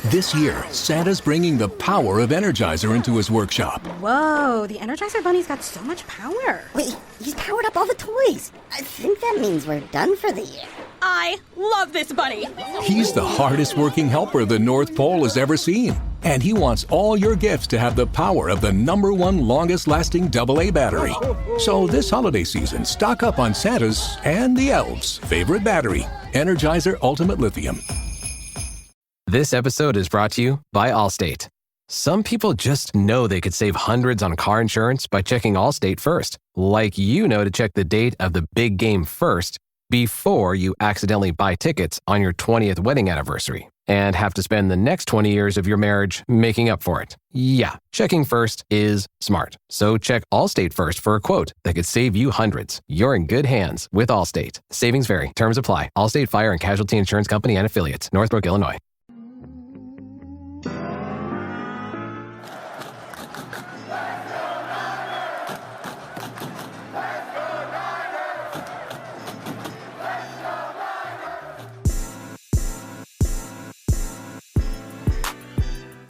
This year, Santa's bringing the power of Energizer into his workshop. Whoa, the Energizer Bunny's got so much power. Wait, he's powered up all the toys. I think that means we're done for the year. I love this bunny. He's the hardest working helper the North Pole has ever seen. And he wants all your gifts to have the power of the #1 longest lasting AA battery. So this holiday season, stock up on Santa's and the elves' favorite battery, Energizer Ultimate Lithium. This episode is brought to you by Allstate. Some people just know they could save hundreds on car insurance by checking Allstate first. Like you know to check the date of the big game first before you accidentally buy tickets on your 20th wedding anniversary and have to spend the next 20 years of your marriage making up for it. Yeah, checking first is smart. So check Allstate first for a quote that could save you hundreds. You're in good hands with Allstate. Savings vary. Terms apply. Allstate Fire and Casualty Insurance Company and Affiliates. Northbrook, Illinois.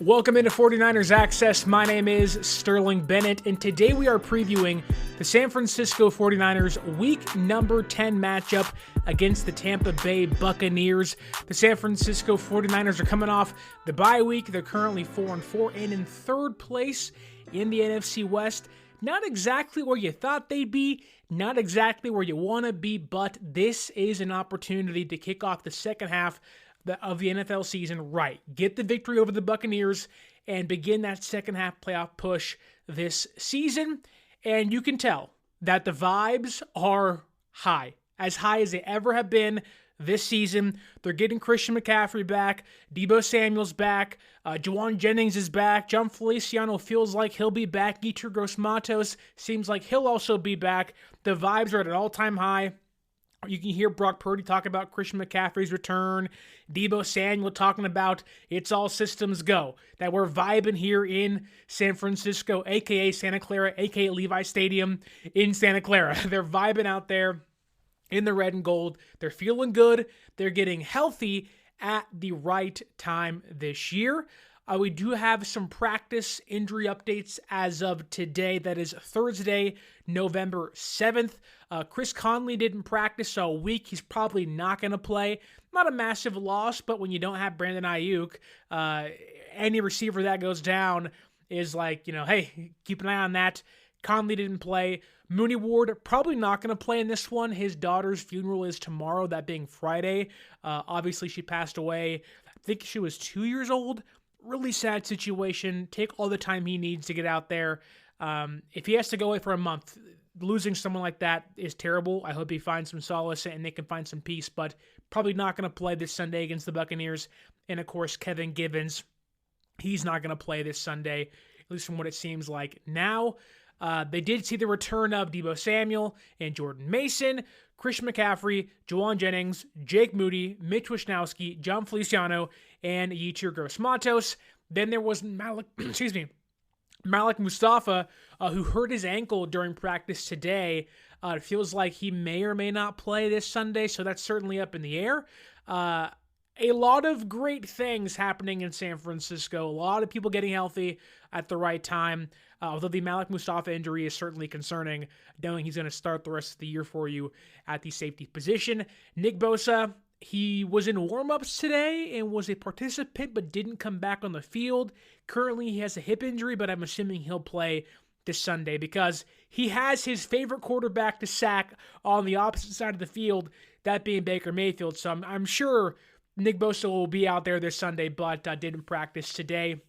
Welcome into 49ers Access. My name is Sterling Bennett, and today we are previewing the San Francisco 49ers Week number 10 matchup against the Tampa Bay Buccaneers. The San Francisco 49ers are coming off the bye week. They're currently 4-4 and in third place in the NFC West. Not exactly where you thought they'd be, not exactly where you want to be, but this is an opportunity to kick off the second half of the NFL season right. Get the victory over the Buccaneers and begin that second half playoff push this season. And you can tell that the vibes are high as they ever have been this season. They're getting Christian McCaffrey back. Deebo Samuel's back. Juwan Jennings is back. John Feliciano feels like he'll be back. Yetur Gross-Matos seems like he'll also be back. The vibes are at an all-time high. You can hear Brock Purdy talk about Christian McCaffrey's return. Deebo Samuel talking about it's all systems go. That we're vibing here in San Francisco, a.k.a. Santa Clara, a.k.a. Levi Stadium in Santa Clara. They're vibing out there in the red and gold. They're feeling good. They're getting healthy at the right time this year. We do have some practice injury updates as of today. That is Thursday, November 7th. Chris Conley didn't practice all week. He's probably not going to play. Not a massive loss, but when you don't have Brandon Ayuk, any receiver that goes down is like, hey, keep an eye on that. Conley didn't play. Mooney Ward probably not going to play in this one. His daughter's funeral is tomorrow, that being Friday. Obviously, she passed away. I think she was 2 years old. Really sad situation. Take all the time he needs to get out there. If he has to go away for a month, losing someone like that is terrible. I hope he finds some solace and they can find some peace, but probably not going to play this Sunday against the Buccaneers. And of course, Kevin Givens, he's not going to play this Sunday, at least from what it seems like now. They did see the return of Deebo Samuel and Jordan Mason, Christian McCaffrey, Juwan Jennings, Jake Moody, Mitch Wishnowsky, John Feliciano, and Yetur Gross-Matos. Then there was Malik Mustafa, who hurt his ankle during practice today. It feels like he may or may not play this Sunday, so that's certainly up in the air. A lot of great things happening in San Francisco. A lot of people getting healthy at the right time. Although the Malik Mustafa injury is certainly concerning, knowing he's going to start the rest of the year for you at the safety position. Nick Bosa, he was in warm-ups today and was a participant but didn't come back on the field. Currently, he has a hip injury, but I'm assuming he'll play this Sunday because he has his favorite quarterback to sack on the opposite side of the field, that being Baker Mayfield. So I'm sure Nick Bosa will be out there this Sunday, but didn't practice today.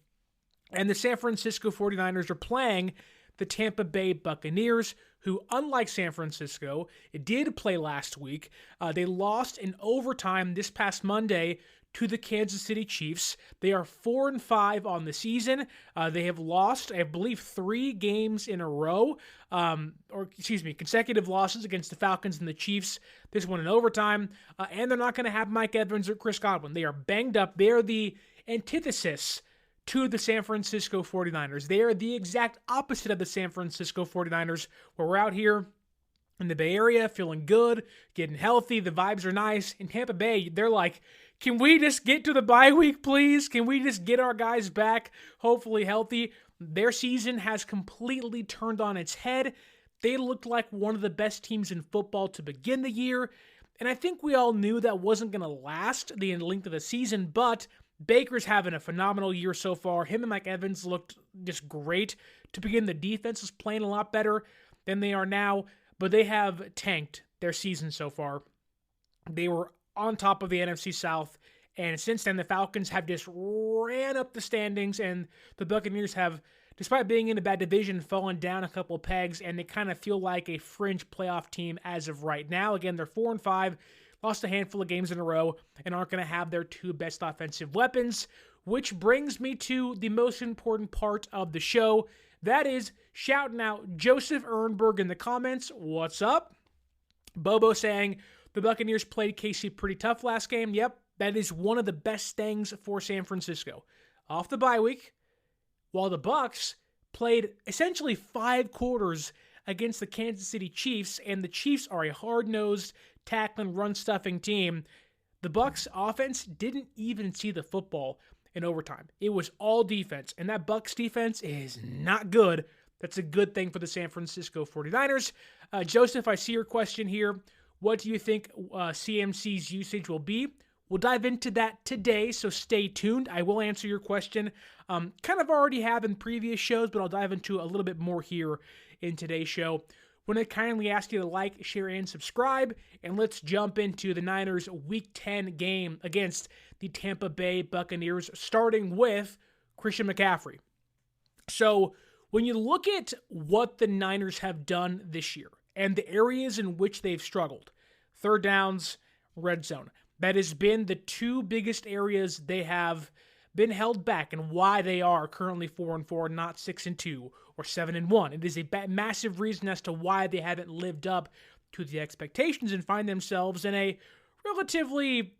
And the San Francisco 49ers are playing the Tampa Bay Buccaneers, who, unlike San Francisco, did play last week. They lost in overtime this past Monday to the Kansas City Chiefs. They are 4-5 on the season. They have lost, I believe, 3 games in a row, consecutive losses against the Falcons and the Chiefs. This one in overtime. And they're not going to have Mike Evans or Chris Godwin. They are banged up. They are the antithesis to the San Francisco 49ers. They are the exact opposite of the San Francisco 49ers, where we're out here in the Bay Area feeling good, getting healthy, the vibes are nice. In Tampa Bay, they're like, Can we just get to the bye week, please? Can we just get our guys back, hopefully healthy? Their season has completely turned on its head. They looked like one of the best teams in football to begin the year, and I think we all knew that wasn't going to last the length of the season, but Baker's having a phenomenal year so far. Him and Mike Evans looked just great to begin. The defense is playing a lot better than they are now, but they have tanked their season so far. They were on top of the NFC South, and since then the Falcons have just ran up the standings, and the Buccaneers have, despite being in a bad division, fallen down a couple pegs, and they kind of feel like a fringe playoff team as of right now. Again, they're 4-5, lost a handful of games in a row, and aren't going to have their two best offensive weapons, which brings me to the most important part of the show. That is shouting out Joseph Ehrenberg in the comments. What's up? Bobo saying, the Buccaneers played KC pretty tough last game. Yep, that is one of the best things for San Francisco. Off the bye week, while the Bucs played essentially 5 quarters against the Kansas City Chiefs, and the Chiefs are a hard-nosed, tackling, run-stuffing team, the Bucs offense didn't even see the football in overtime. It was all defense, and that Bucs defense is not good. That's a good thing for the San Francisco 49ers. Joseph, I see your question here. What do you think CMC's usage will be? We'll dive into that today, so stay tuned. I will answer your question. Kind of already have in previous shows, but I'll dive into a little bit more here in today's show. Want to kindly ask you to like, share, and subscribe, and let's jump into the Niners' Week 10 game against the Tampa Bay Buccaneers, starting with Christian McCaffrey. So when you look at what the Niners have done this year and the areas in which they've struggled, third downs, red zone, that has been the two biggest areas they have been held back and why they are currently 4-4, not 6-2 or 7-1. It is a massive reason as to why they haven't lived up to the expectations and find themselves in a relatively,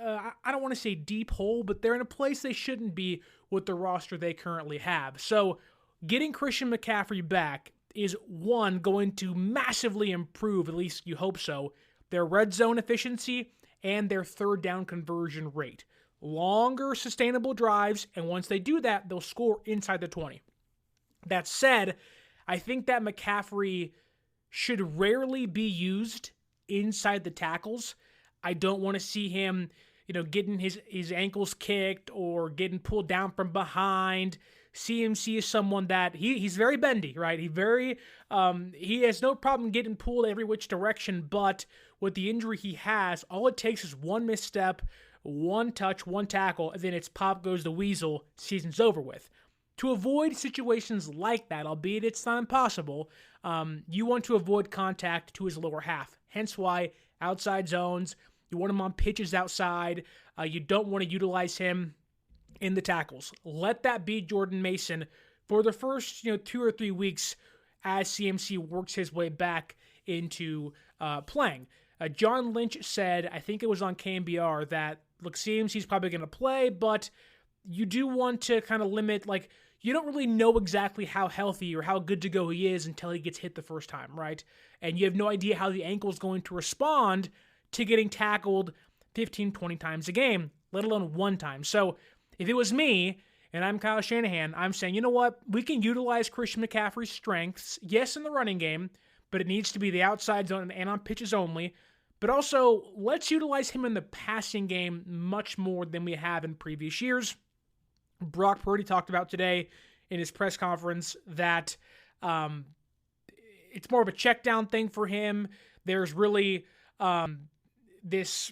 I don't want to say deep hole, but they're in a place they shouldn't be with the roster they currently have. So getting Christian McCaffrey back is, one, going to massively improve, at least you hope so, their red zone efficiency and their third down conversion rate. Longer, sustainable drives, and once they do that, they'll score inside the 20. That said, I think that McCaffrey should rarely be used inside the tackles. I don't want to see him, getting his ankles kicked or getting pulled down from behind. CMC is someone that he's very bendy, right? He has no problem getting pulled every which direction, but with the injury he has, all it takes is one misstep, one touch, one tackle, and then it's pop goes the weasel, season's over with. To avoid situations like that, albeit it's not impossible, you want to avoid contact to his lower half. Hence why outside zones, you want him on pitches outside. You don't want to utilize him in the tackles. Let that be Jordan Mason for the first 2 or 3 weeks as CMC works his way back into playing. John Lynch said, I think it was on KMBR, that, look, CMC's probably going to play, but you do want to kind of limit, you don't really know exactly how healthy or how good to go he is until he gets hit the first time, right? And you have no idea how the ankle's going to respond to getting tackled 15, 20 times a game, let alone one time. So if it was me, and I'm Kyle Shanahan, I'm saying, you know what? We can utilize Christian McCaffrey's strengths, yes, in the running game, but it needs to be the outside zone and on pitches only. But also, let's utilize him in the passing game much more than we have in previous years. Brock Purdy talked about today in his press conference that it's more of a check down thing for him. There's really this,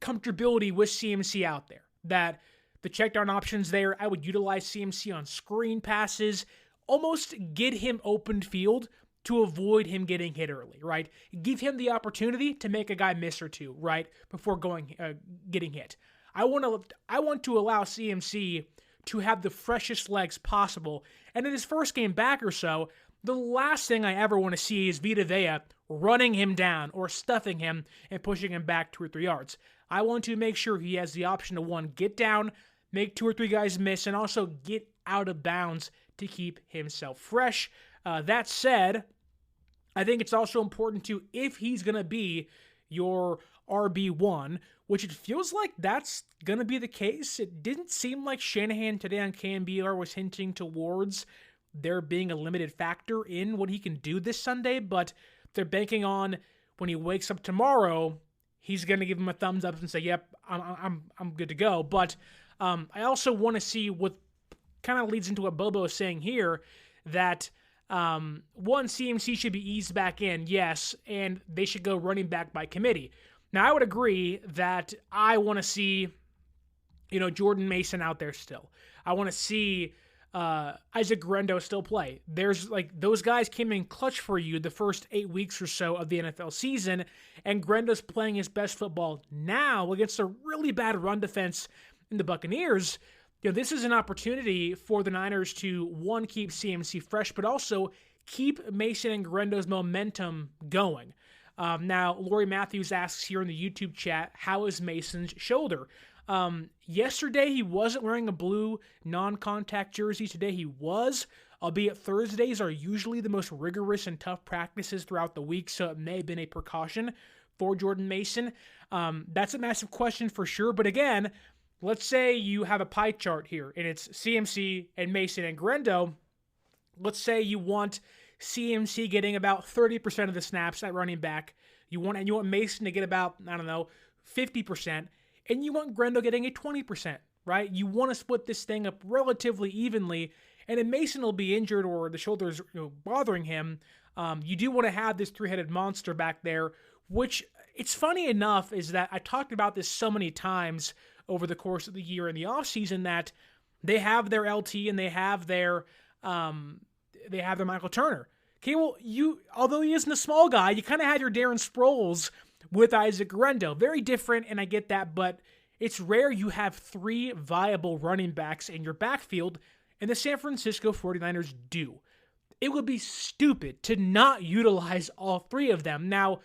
comfortability with CMC out there, that the check down options there, I would utilize CMC on screen passes, almost get him open field to avoid him getting hit early, right? Give him the opportunity to make a guy miss or two, right, before getting hit. I want to allow CMC to have the freshest legs possible, and in his first game back or so, the last thing I ever want to see is Vita Vea running him down or stuffing him and pushing him back 2 or 3 yards. I want to make sure he has the option to, one, get down, make 2 or 3 guys miss, and also get out of bounds to keep himself fresh. That said, I think it's also important to, if he's going to be your RB1, which it feels like that's going to be the case. It didn't seem like Shanahan today on KNBR was hinting towards there being a limited factor in what he can do this Sunday, but they're banking on when he wakes up tomorrow, he's going to give him a thumbs up and say, yep, I'm good to go. But I also want to see what kind of leads into what Bobo is saying here, that one, CMC should be eased back in, yes, and they should go running back by committee. Now, I would agree that I want to see, Jordan Mason out there still. I want to see Isaac Guerendo still play. There's those guys came in clutch for you the first 8 weeks or so of the NFL season, and Guerendo's playing his best football now against a really bad run defense in the Buccaneers. This is an opportunity for the Niners to, one, keep CMC fresh, but also keep Mason and Guerendo's momentum going. Now, Lori Matthews asks here in the YouTube chat, how is Mason's shoulder? Yesterday, he wasn't wearing a blue non-contact jersey. Today, he was, albeit Thursdays are usually the most rigorous and tough practices throughout the week, so it may have been a precaution for Jordan Mason. That's a massive question for sure, but again, let's say you have a pie chart here, and it's CMC and Mason and Guerendo. Let's say you want CMC getting about 30% of the snaps at running back. You want Mason to get about, 50%, and you want Guerendo getting a 20%, right? You want to split this thing up relatively evenly, and then Mason will be injured or the shoulder's bothering him. You do want to have this three-headed monster back there, which it's funny enough is that I talked about this so many times over the course of the year in the offseason that they have their LT and they have their Michael Turner. Okay, well, although he isn't a small guy, you kind of had your Darren Sproles with Isaac Guerendo. Very different, and I get that, but it's rare you have three viable running backs in your backfield, and the San Francisco 49ers do. It would be stupid to not utilize all three of them. Now,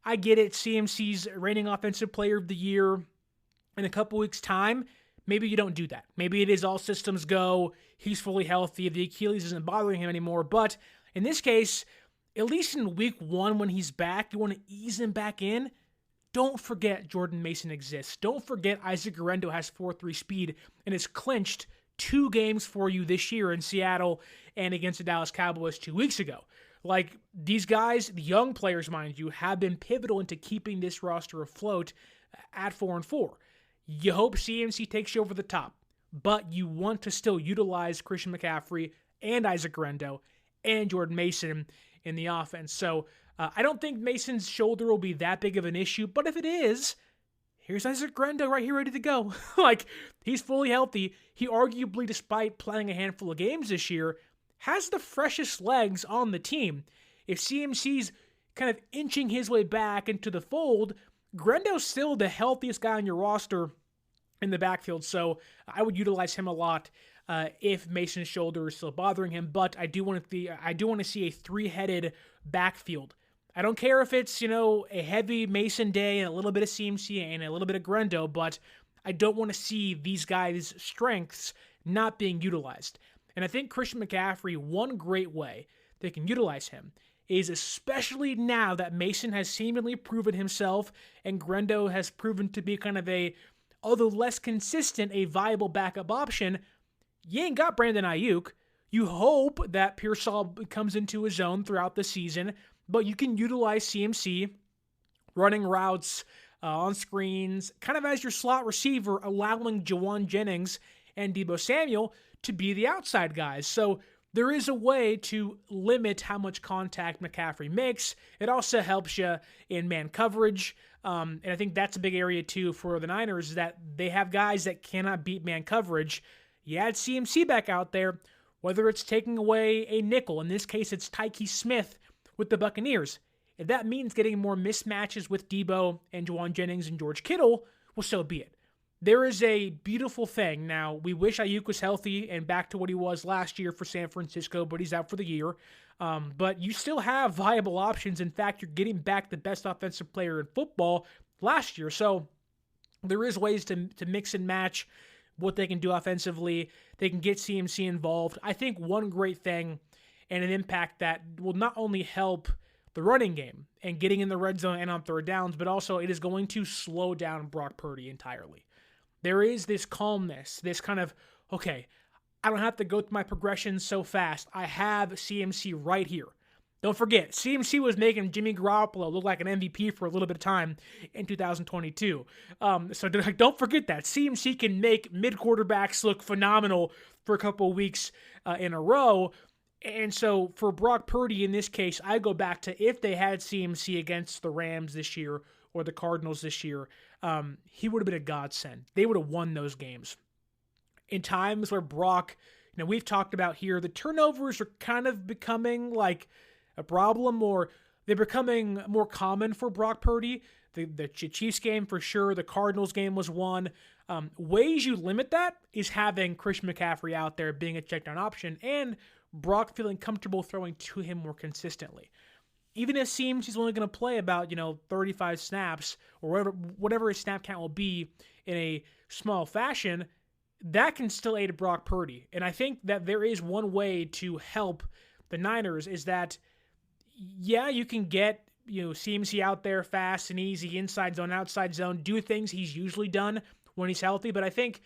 I get it, CMC's reigning offensive player of the year in a couple weeks' time. Maybe you don't do that. Maybe it is all systems go, he's fully healthy, the Achilles isn't bothering him anymore, but in this case, at least in week one when he's back, you want to ease him back in. Don't forget Jordan Mason exists. Don't forget Isaac Guerendo has 4.3 speed and has clinched 2 games for you this year in Seattle and against the Dallas Cowboys 2 weeks ago. These guys, the young players, mind you, have been pivotal into keeping this roster afloat at 4-4. You hope CMC takes you over the top, but you want to still utilize Christian McCaffrey and Isaac Guerendo and Jordan Mason in the offense. So I don't think Mason's shoulder will be that big of an issue, but if it is, here's Isaac Guerendo right here ready to go. He's fully healthy. He arguably, despite playing a handful of games this year, has the freshest legs on the team. If CMC's kind of inching his way back into the fold, Guerendo's still the healthiest guy on your roster in the backfield, so I would utilize him a lot if Mason's shoulder is still bothering him. But I do want to see a three-headed backfield. I don't care if it's a heavy Mason day and a little bit of CMC and a little bit of Guerendo, but I don't want to see these guys' strengths not being utilized. And I think Christian McCaffrey, one great way they can utilize him is, especially now that Mason has seemingly proven himself and Guerendo has proven to be kind of although less consistent, a viable backup option. You ain't got Brandon Ayuk. You hope that Pearsall comes into his own throughout the season, but you can utilize CMC running routes on screens, kind of as your slot receiver, allowing Juwan Jennings and Deebo Samuel to be the outside guys. So there is a way to limit how much contact McCaffrey makes. It also helps you in man coverage. And I think that's a big area too for the Niners, that they have guys that cannot beat man coverage. You add CMC back out there, whether it's taking away a nickel, in this case it's Tyke Smith with the Buccaneers. If that means getting more mismatches with Deebo and Juwan Jennings and George Kittle, well, so be it. There is a beautiful thing. Now, we wish Ayuk was healthy and back to what he was last year for San Francisco, but he's out for the year. But you still have viable options. In fact, you're getting back the best offensive player in football last year. So there is ways to mix and match what they can do offensively. They can get CMC involved. I think one great thing and an impact that will not only help the running game and getting in the red zone and on third downs, but also it is going to slow down Brock Purdy entirely. There is this calmness, this kind of, okay, I don't have to go through my progression so fast. I have CMC right here. Don't forget, CMC was making Jimmy Garoppolo look like an MVP for a little bit of time in 2022. So don't forget that. CMC can make mid-quarterbacks look phenomenal for a couple of weeks in a row. And so for Brock Purdy in this case, I go back to if they had CMC against the Rams this year or the Cardinals this year, he would have been a godsend. They would have won those games. In times where Brock, we've talked about here, the turnovers are kind of becoming like a problem, or they're becoming more common for Brock Purdy. The Chiefs game for sure, the Cardinals game was one. Ways you limit that is having Christian McCaffrey out there being a check-down option and Brock feeling comfortable throwing to him more consistently. Even if it seems he's only going to play about 35 snaps or whatever his snap count will be in a small fashion, that can still aid Brock Purdy. And I think that there is one way to help the Niners is that, yeah, you can get CMC out there fast and easy, inside zone, outside zone, do things he's usually done when he's healthy. But I think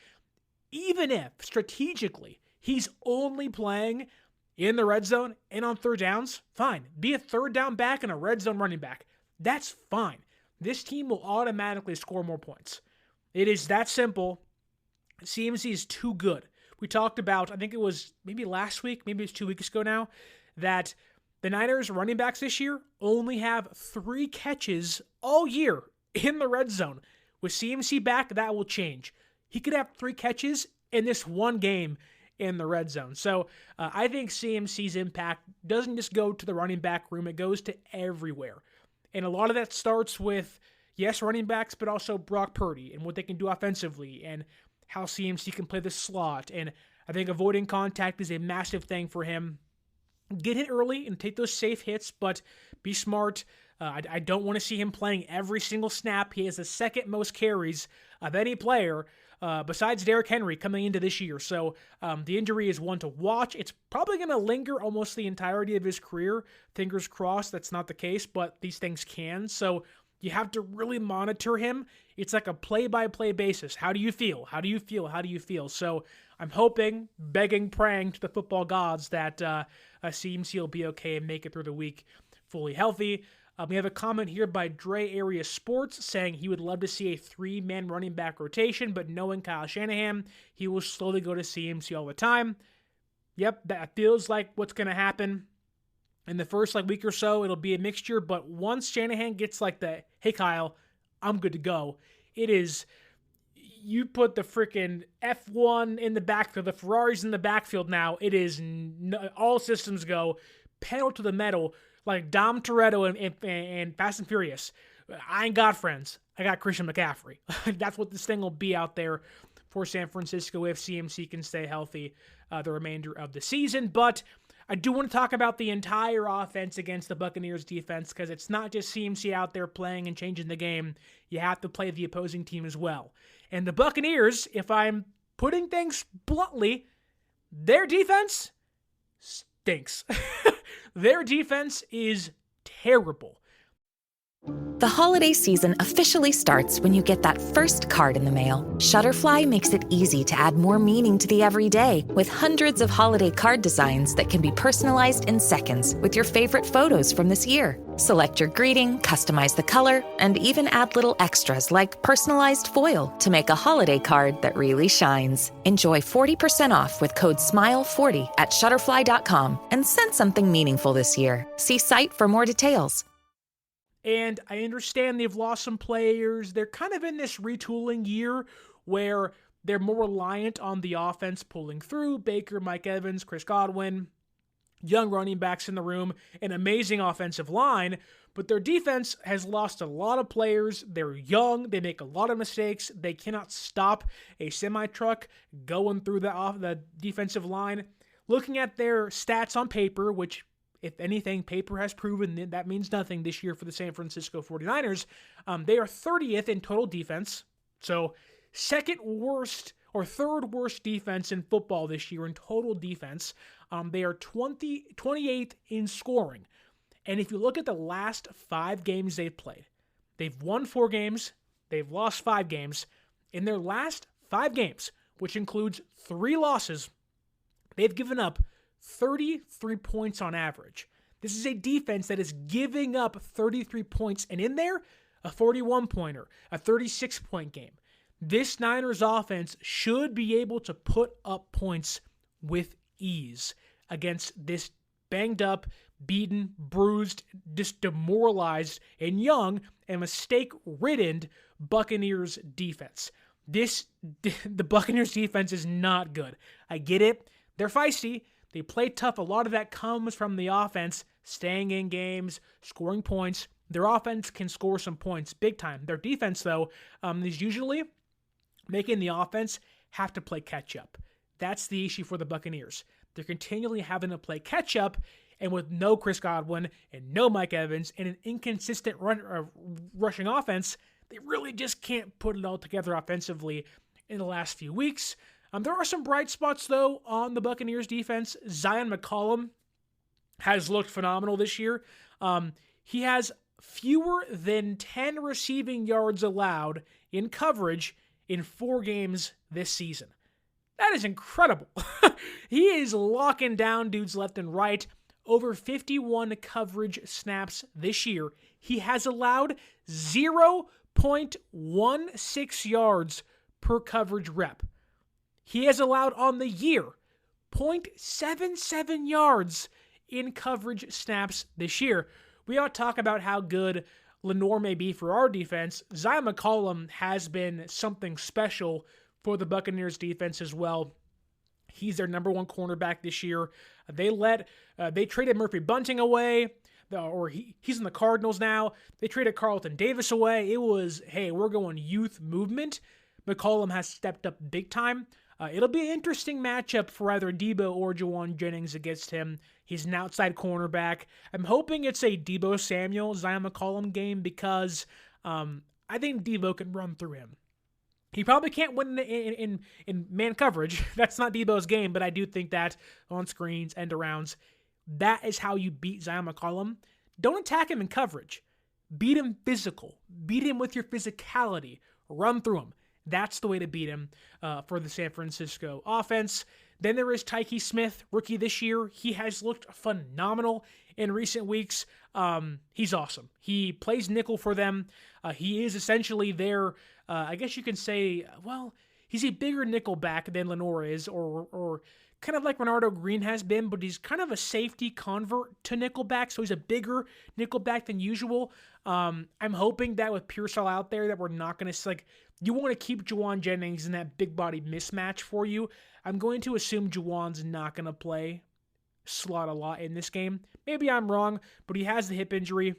even if strategically he's only playing in the red zone and on third downs, fine. Be a third down back and a red zone running back. That's fine. This team will automatically score more points. It is that simple. CMC is too good. We talked about, I think it was maybe last week, maybe it's 2 weeks ago now, that the Niners running backs this year only have 3 catches all year in the red zone. With CMC back, that will change. He could have 3 catches in this one game in the red zone. So I think CMC's impact doesn't just go to the running back room, it goes to everywhere. And a lot of that starts with, yes, running backs, but also Brock Purdy and what they can do offensively and how CMC can play the slot. And I think avoiding contact is a massive thing for him. Get hit early and take those safe hits, but be smart. I don't want to see him playing every single snap. He has the second most carries of any player besides Derrick Henry coming into this year. So the injury is one to watch. It's probably going to linger almost the entirety of his career. Fingers crossed that's not the case, but these things can. So you have to really monitor him. It's like a play-by-play basis. How do you feel? How do you feel? How do you feel? So I'm hoping, begging, praying to the football gods that CMC will be okay and make it through the week fully healthy. We have a comment here by Dre Area Sports saying he would love to see a 3-man running back rotation, but knowing Kyle Shanahan, he will slowly go to CMC all the time. Yep, that feels like what's going to happen. In the first week or so, it'll be a mixture, but once Shanahan gets the, hey Kyle, I'm good to go, it is, you put the freaking F1 in the backfield, the Ferraris in the backfield now, it is all systems go, pedal to the metal, like Dom Toretto and Fast and Furious. I ain't got friends. I got Christian McCaffrey. That's what this thing will be out there for San Francisco if CMC can stay healthy the remainder of the season. But I do want to talk about the entire offense against the Buccaneers defense because it's not just CMC out there playing and changing the game. You have to play the opposing team as well. And the Buccaneers, if I'm putting things bluntly, their defense stinks. Their defense is terrible. The holiday season officially starts when you get that first card in the mail. Shutterfly makes it easy to add more meaning to the everyday with hundreds of holiday card designs that can be personalized in seconds with your favorite photos from this year. Select your greeting, customize the color, and even add little extras like personalized foil to make a holiday card that really shines. Enjoy 40% off with code SMILE40 at Shutterfly.com and send something meaningful this year. See site for more details. And I understand they've lost some players. They're kind of in this retooling year where they're more reliant on the offense pulling through. Baker, Mike Evans, Chris Godwin, young running backs in the room, an amazing offensive line. But their defense has lost a lot of players. They're young. They make a lot of mistakes. They cannot stop a semi-truck going through the defensive line. Looking at their stats on paper, which if anything, paper has proven that means nothing this year for the San Francisco 49ers. They are 30th in total defense. So second worst or third worst defense in football this year in total defense. They are 28th in scoring. And if you look at the last 5 games they've played, they've won 4 games, they've lost 5 games. In their last 5 games, which includes 3 losses, they've given up 33 points on average. This is a defense that is giving up 33 points, and in there, a 41-pointer, a 36-point game. This Niners offense should be able to put up points with ease against this banged up, beaten, bruised, just demoralized, and young and mistake-ridden Buccaneers defense. The Buccaneers defense is not good. I get it. They're feisty. They play tough. A lot of that comes from the offense staying in games, scoring points. Their offense can score some points big time. Their defense, though, is usually making the offense have to play catch-up. That's the issue for the Buccaneers. They're continually having to play catch-up, and with no Chris Godwin and no Mike Evans and an inconsistent rushing offense, they really just can't put it all together offensively in the last few weeks. There are some bright spots, though, on the Buccaneers defense. Zion McCollum has looked phenomenal this year. He has fewer than 10 receiving yards allowed in coverage in 4 games this season. That is incredible. He is locking down dudes left and right. Over 51 coverage snaps this year. He has allowed 0.16 yards per coverage rep. He has allowed on the year 0.77 yards in coverage snaps this year. We ought to talk about how good Lenoir may be for our defense. Zion McCollum has been something special for the Buccaneers defense as well. He's their number 1 cornerback this year. They traded Murphy Bunting away, he's in the Cardinals now. They traded Carlton Davis away. It was, hey, we're going youth movement. McCollum has stepped up big time. It'll be an interesting matchup for either Debo or Juwan Jennings against him. He's an outside cornerback. I'm hoping it's a Debo Samuel, Zion McCollum game because I think Debo can run through him. He probably can't win in man coverage. That's not Debo's game, but I do think that on screens, end arounds, that is how you beat Zion McCollum. Don't attack him in coverage. Beat him physical. Beat him with your physicality. Run through him. That's the way to beat him for the San Francisco offense. Then there is Tyke Smith, rookie this year. He has looked phenomenal in recent weeks. He's awesome. He plays nickel for them. He is essentially their, I guess you can say, well, he's a bigger nickel back than Lenoir is, or kind of like Renardo Green has been, but he's kind of a safety convert to nickelback, so he's a bigger nickelback than usual. I'm hoping that with Pearsall out there that we're not going to, you want to keep Juwan Jennings in that big body mismatch for you. I'm going to assume Juwan's not going to play slot a lot in this game. Maybe I'm wrong, but he has the hip injury.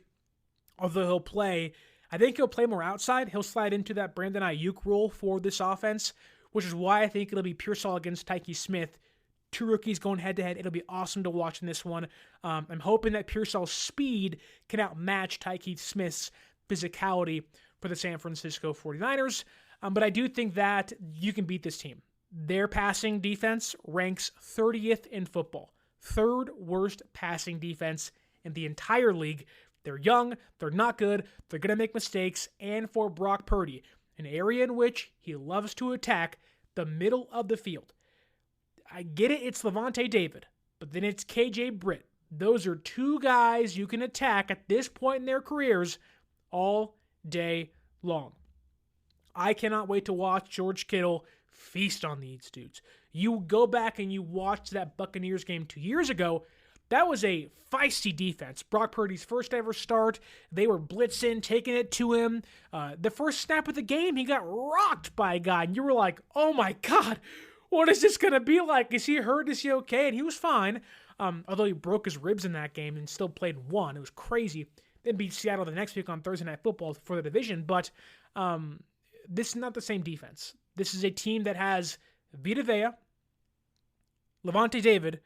Although he'll play, I think he'll play more outside. He'll slide into that Brandon Ayuk role for this offense, which is why I think it'll be Pearsall against Tyke Smith. 2 rookies going head-to-head. It'll be awesome to watch in this one. I'm hoping that Pearsall's speed can outmatch Tyke Smith's physicality for the San Francisco 49ers. But I do think that you can beat this team. Their passing defense ranks 30th in football. 3rd worst passing defense in the entire league. They're young. They're not good. They're going to make mistakes. And for Brock Purdy, an area in which he loves to attack the middle of the field. I get it, it's Levante David, but then it's KJ Britt. Those are 2 guys you can attack at this point in their careers all day long. I cannot wait to watch George Kittle feast on these dudes. You go back and you watch that Buccaneers game 2 years ago, that was a feisty defense. Brock Purdy's first ever start, they were blitzing, taking it to him. The first snap of the game, he got rocked by a guy, and you were like, oh my God, what is this going to be like? Is he hurt? Is he okay? And he was fine, although he broke his ribs in that game and still played 1. It was crazy. Then beat Seattle the next week on Thursday Night Football for the division, but this is not the same defense. This is a team that has Vita Vea, Levante David,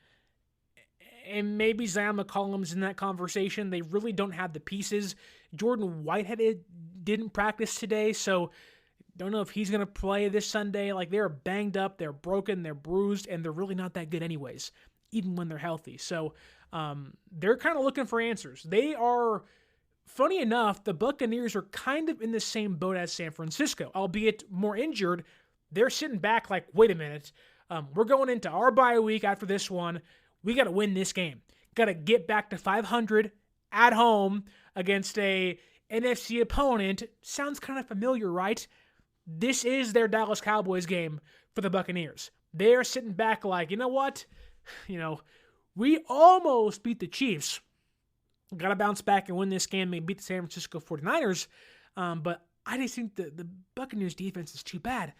and maybe Zion McCollum's in that conversation. They really don't have the pieces. Jordan Whitehead didn't practice today, so don't know if he's going to play this Sunday. They're banged up, they're broken, they're bruised, and they're really not that good anyways. even when they're healthy. So they're kind of looking for answers. They are, funny enough, the Buccaneers are kind of in the same boat as San Francisco, albeit more injured. They're sitting back like, wait a minute, we're going into our bye week after this one. We got to win this game. Got to get back to 500 at home against a NFC opponent. Sounds kind of familiar, right? This is their Dallas Cowboys game for the Buccaneers. They're sitting back like, you know what? We almost beat the Chiefs. Got to bounce back and win this game and beat the San Francisco 49ers. But I just think the Buccaneers defense is too bad.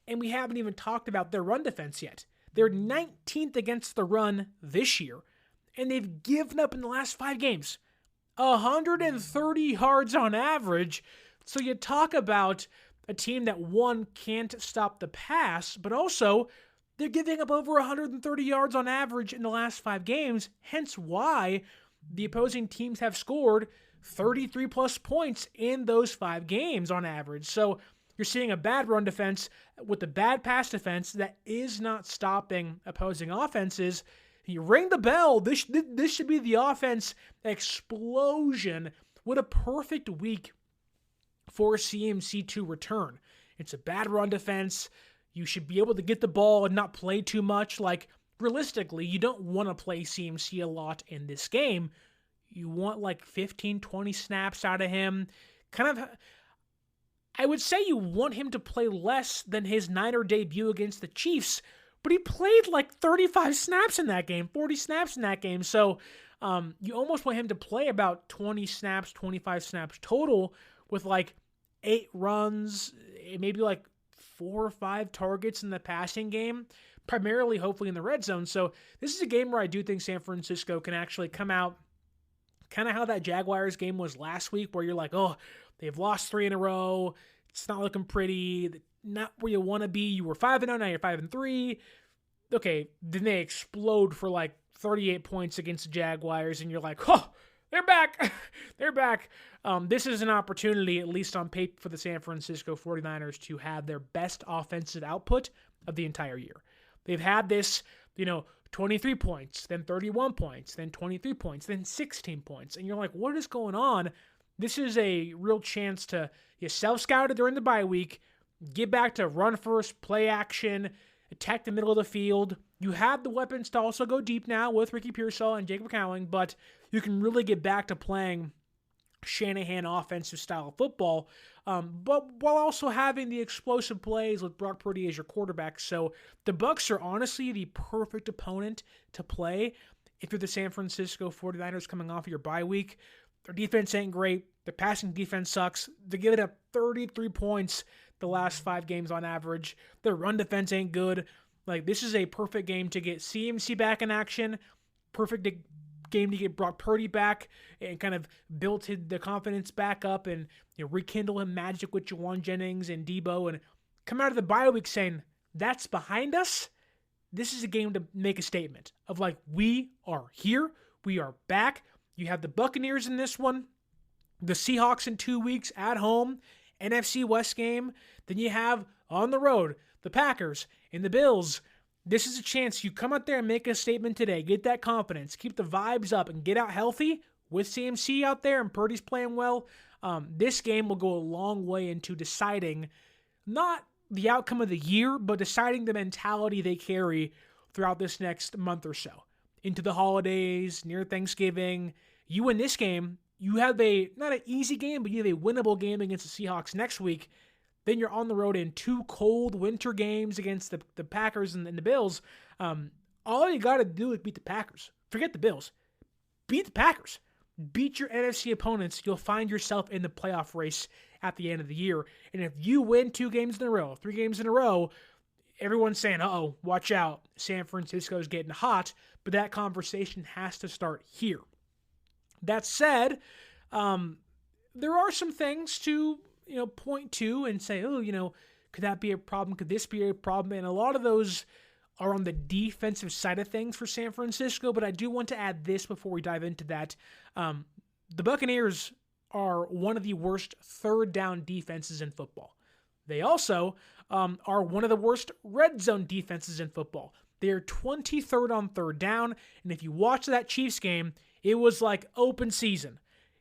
And we haven't even talked about their run defense yet. They're 19th against the run this year. And they've given up in the last 5 games 130 yards on average. So you talk about a team that, one, can't stop the pass, but also they're giving up over 130 yards on average in the last 5 games, hence why the opposing teams have scored 33-plus points in those 5 games on average. So you're seeing a bad run defense with a bad pass defense that is not stopping opposing offenses. You ring the bell. This should be the offense explosion. What a perfect week for CMC to return. It's a bad run defense. You should be able to get the ball and not play too much. Like, realistically, you don't want to play CMC a lot in this game. You want like 15, 20 snaps out of him. Kind of, I would say you want him to play less than his Niner debut against the Chiefs, but he played like 35 snaps in that game, 40 snaps in that game. So you almost want him to play about 20 snaps, 25 snaps total with like 8 runs, maybe like 4 or 5 targets in the passing game, primarily hopefully in the red zone. So this is a game where I do think San Francisco can actually come out kind of how that Jaguars game was last week, where you're like, oh, they've lost 3 in a row. It's not looking pretty. Not where you want to be. You were 5-0, now you're 5-3. Okay, then they explode for like 38 points against the Jaguars, and you're like, oh, they're back. They're back. This is an opportunity, at least on paper, for the San Francisco 49ers to have their best offensive output of the entire year. They've had this, 23 points, then 31 points, then 23 points, then 16 points. And you're like, what is going on? This is a real chance to, you self-scouted during the bye week, get back to run first, play action, attack the middle of the field. You have the weapons to also go deep now with Ricky Pearsall and Jacob Cowing, but you can really get back to playing Shanahan offensive style of football, but while also having the explosive plays with Brock Purdy as your quarterback. So the Bucs are honestly the perfect opponent to play if you're the San Francisco 49ers coming off of your bye week. Their defense ain't great. Their passing defense sucks. They're giving up 33 points the last 5 games on average. Their run defense ain't good. Like, this is a perfect game to get CMC back in action. Perfect game to get Brock Purdy back and kind of build the confidence back up and rekindle him magic with Jawan Jennings and Debo and come out of the bye week saying, that's behind us. This is a game to make a statement of like, we are here. We are back. You have the Buccaneers in this one, the Seahawks in 2 weeks at home, NFC West game. Then you have on the road, the Packers and the Bills. This is a chance you come out there and make a statement today. Get that confidence. Keep the vibes up and get out healthy with CMC out there and Purdy's playing well. This game will go a long way into deciding not the outcome of the year, but deciding the mentality they carry throughout this next month or so. Into the holidays, near Thanksgiving. You win this game, you have not an easy game, but you have a winnable game against the Seahawks next week. Then you're on the road in 2 cold winter games against the Packers and the Bills. All you got to do is beat the Packers. Forget the Bills. Beat the Packers. Beat your NFC opponents. You'll find yourself in the playoff race at the end of the year. And if you win 2 games in a row, 3 games in a row, everyone's saying, uh-oh, watch out. San Francisco's getting hot. But that conversation has to start here. That said, there are some things to point to and say, could that be a problem? Could this be a problem? And a lot of those are on the defensive side of things for San Francisco, but I do want to add this before we dive into that. The Buccaneers are one of the worst third down defenses in football. They also are one of the worst red zone defenses in football. They're 23rd on third down, and if you watch that Chiefs game, it was like open season.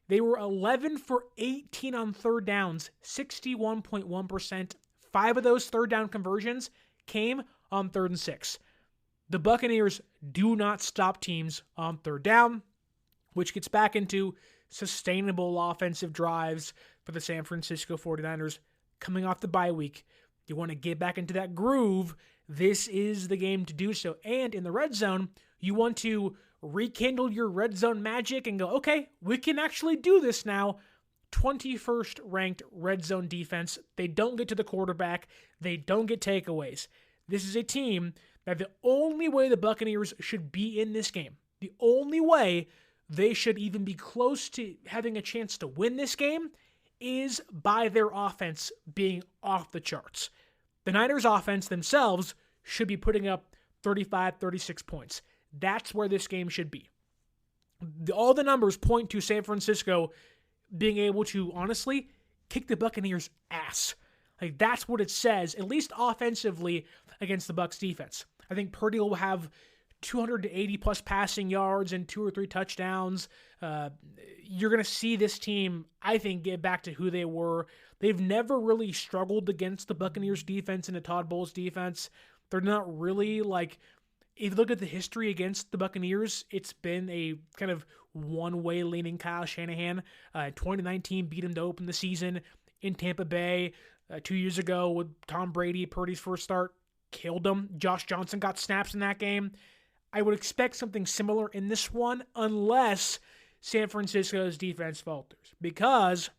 They were 11 for 18 on third downs, 61.1%. 5 of those third down conversions came on 3rd and 6. The Buccaneers do not stop teams on third down, which gets back into sustainable offensive drives for the San Francisco 49ers coming off the bye week. You want to get back into that groove, this is the game to do so. And in the red zone, you want to rekindle your red zone magic and go, okay, we can actually do this now. 21st ranked red zone defense. They don't get to the quarterback. They don't get takeaways. This is a team that the only way the Buccaneers should be in this game, the only way they should even be close to having a chance to win this game, is by their offense being off the charts. The Niners offense themselves should be putting up 35, 36 points. That's where this game should be. All the numbers point to San Francisco being able to, honestly, kick the Buccaneers' ass. Like, that's what it says, at least offensively, against the Bucs defense. I think Purdy will have 280-plus passing yards and 2 or 3 touchdowns. You're going to see this team, I think, get back to who they were. They've never really struggled against the Buccaneers' defense and the Todd Bowles' defense. They're not really, like, if you look at the history against the Buccaneers, it's been a kind of one-way leaning Kyle Shanahan. 2019 beat him to open the season in Tampa Bay. 2 years ago with Tom Brady, Purdy's first start, killed him. Josh Johnson got snaps in that game. I would expect something similar in this one unless San Francisco's defense falters, because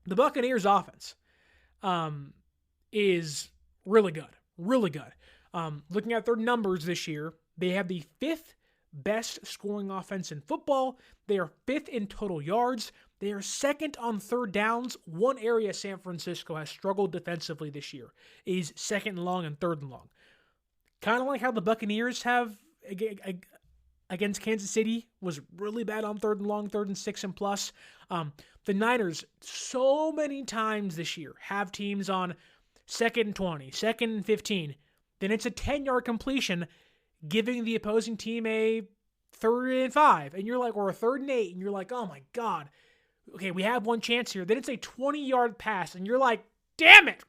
the Buccaneers offense is really good, really good. Looking at their numbers this year, they have the 5th best scoring offense in football. They are 5th in total yards. They are 2nd on third downs. One area San Francisco has struggled defensively this year is 2nd and long and 3rd and long. Kind of like how the Buccaneers have against Kansas City, was really bad on 3rd and long, 3rd and 6 and plus. The Niners, so many times this year, have teams on 2nd and 20, 2nd and 15. Then it's a 10-yard completion, giving the opposing team a 3rd and 5, and you're like, or a 3rd and 8, and you're like, oh my God, okay, we have one chance here. Then it's a 20-yard pass, and you're like, damn it,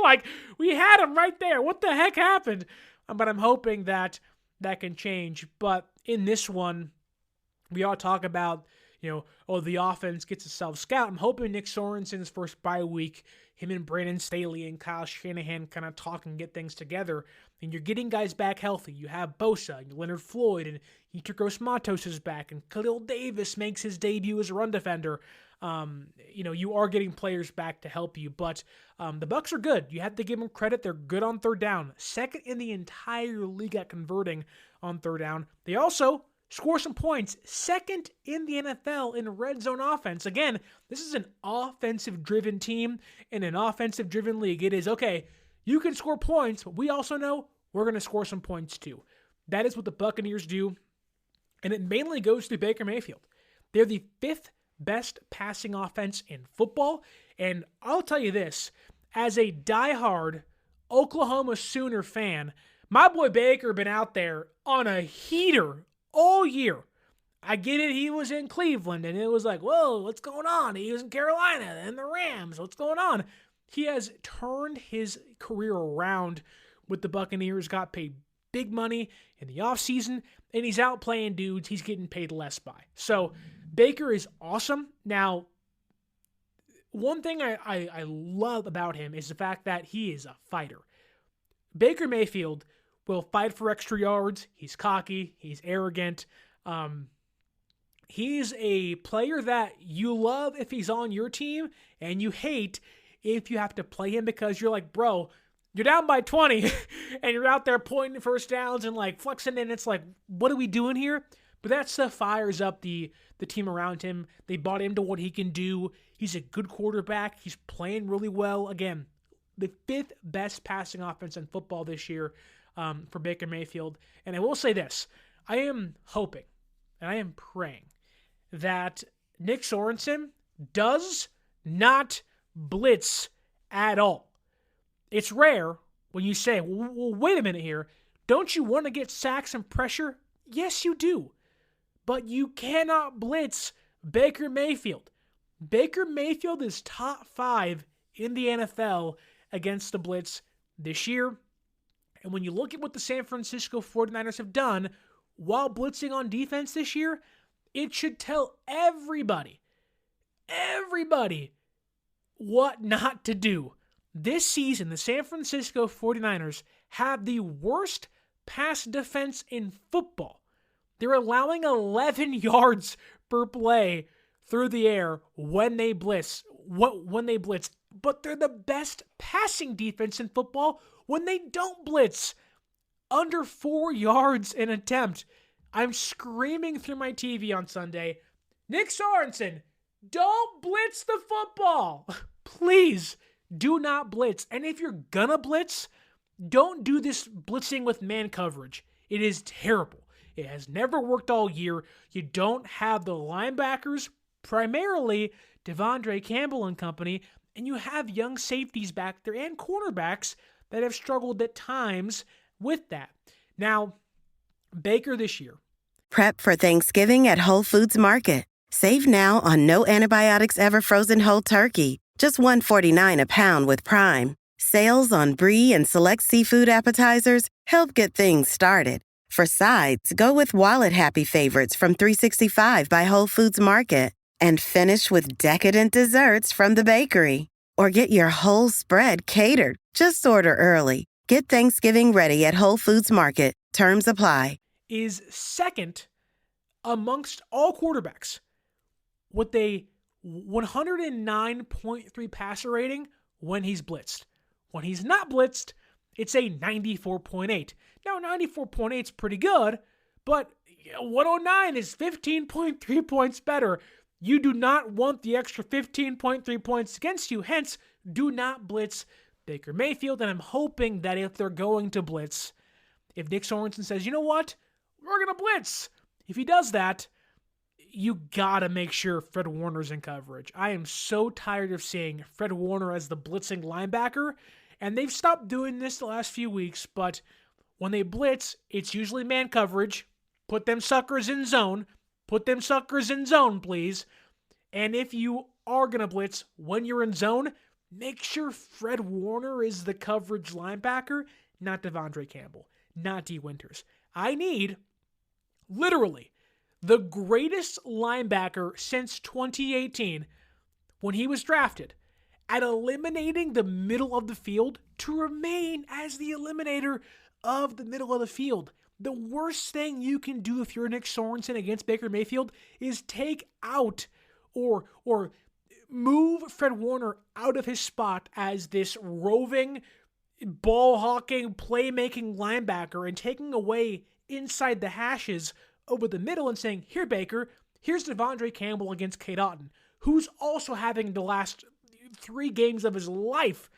like, we had him right there. What the heck happened? But I'm hoping that can change. But in this one, we all talk about, the offense gets itself scout. I'm hoping Nick Sorensen's first bye week, him and Brandon Staley and Kyle Shanahan kind of talk and get things together, and you're getting guys back healthy. You have Bosa, and Leonard Floyd, and Yetur Gross-Matos is back, and Khalil Davis makes his debut as a run defender. You are getting players back to help you, but the Bucs are good. You have to give them credit. They're good on third down. 2nd in the entire league at converting on third down. They also score some points. 2nd in the NFL in red zone offense. Again, this is an offensive-driven team in an offensive-driven league. It is, okay, you can score points, but we also know we're going to score some points too. That is what the Buccaneers do, and it mainly goes through Baker Mayfield. They're the 5th best passing offense in football, and I'll tell you this, as a diehard Oklahoma Sooner fan, my boy Baker been out there on a heater all year. I get it, he was in Cleveland, and it was like, whoa, what's going on? He was in Carolina and the Rams, what's going on? He has turned his career around with the Buccaneers, got paid big money in the offseason, and he's out playing dudes he's getting paid less by. So Baker is awesome. Now, one thing I love about him is the fact that he is a fighter. Baker Mayfield will fight for extra yards. He's cocky. He's arrogant. He's a player that you love if he's on your team, and you hate if you have to play him because you're like, bro, you're down by 20, and you're out there pointing first downs and like flexing, and it's like, what are we doing here? But that stuff fires up the team around him. They bought into what he can do. He's a good quarterback. He's playing really well. Again, the 5th best passing offense in football this year for Baker Mayfield. And I will say this. I am hoping and I am praying that Nick Sorensen does not blitz at all. It's rare when you say, well, wait a minute here. Don't you want to get sacks and pressure? Yes, you do. But you cannot blitz Baker Mayfield. Baker Mayfield is top 5 in the NFL against the blitz this year. And when you look at what the San Francisco 49ers have done while blitzing on defense this year, it should tell everybody what not to do. This season, the San Francisco 49ers have the worst pass defense in football. They're allowing 11 yards per play through the air when they blitz. But they're the best passing defense in football when they don't blitz. Under 4 yards an attempt. I'm screaming through my TV on Sunday, Nick Sorensen, don't blitz the football. Please do not blitz. And if you're gonna blitz, don't do this blitzing with man coverage. It is terrible. It has never worked all year. You don't have the linebackers, primarily Devondre Campbell and company, and you have young safeties back there and cornerbacks that have struggled at times with that. Now, Baker this year. Prep for Thanksgiving at Whole Foods Market. Save now on no antibiotics ever frozen whole turkey. Just $1.49 a pound with Prime. Sales on brie and select seafood appetizers help get things started. For sides, go with wallet-happy favorites from 365 by Whole Foods Market. And finish with decadent desserts from the bakery. Or get your whole spread catered. Just order early. Get Thanksgiving ready at Whole Foods Market. Terms apply. Is second amongst all quarterbacks with a 109.3 passer rating when he's blitzed. When he's not blitzed, it's a 94.8. Now, 94.8 is pretty good, but 109 is 15.3 points better. You do not want the extra 15.3 points against you. Hence, do not blitz Baker Mayfield. And I'm hoping that if they're going to blitz, if Nick Sorensen says, you know what, we're going to blitz. If he does that, you got to make sure Fred Warner's in coverage. I am so tired of seeing Fred Warner as the blitzing linebacker. And they've stopped doing this the last few weeks. But when they blitz, it's usually man coverage. Put them suckers in zone. Put them suckers in zone, please. And if you are going to blitz when you're in zone, make sure Fred Warner is the coverage linebacker, not Devondre Campbell, not D. Winters. I need, literally, the greatest linebacker since 2018 when he was drafted at eliminating the middle of the field to remain as the eliminator of the middle of the field. The worst thing you can do if you're Nick Sorensen against Baker Mayfield is take out or move Fred Warner out of his spot as this roving, ball-hawking, playmaking linebacker and taking away inside the hashes over the middle and saying, here, Baker, here's Devondre Campbell against Cade Otton, who's also having the last 3 games of his life.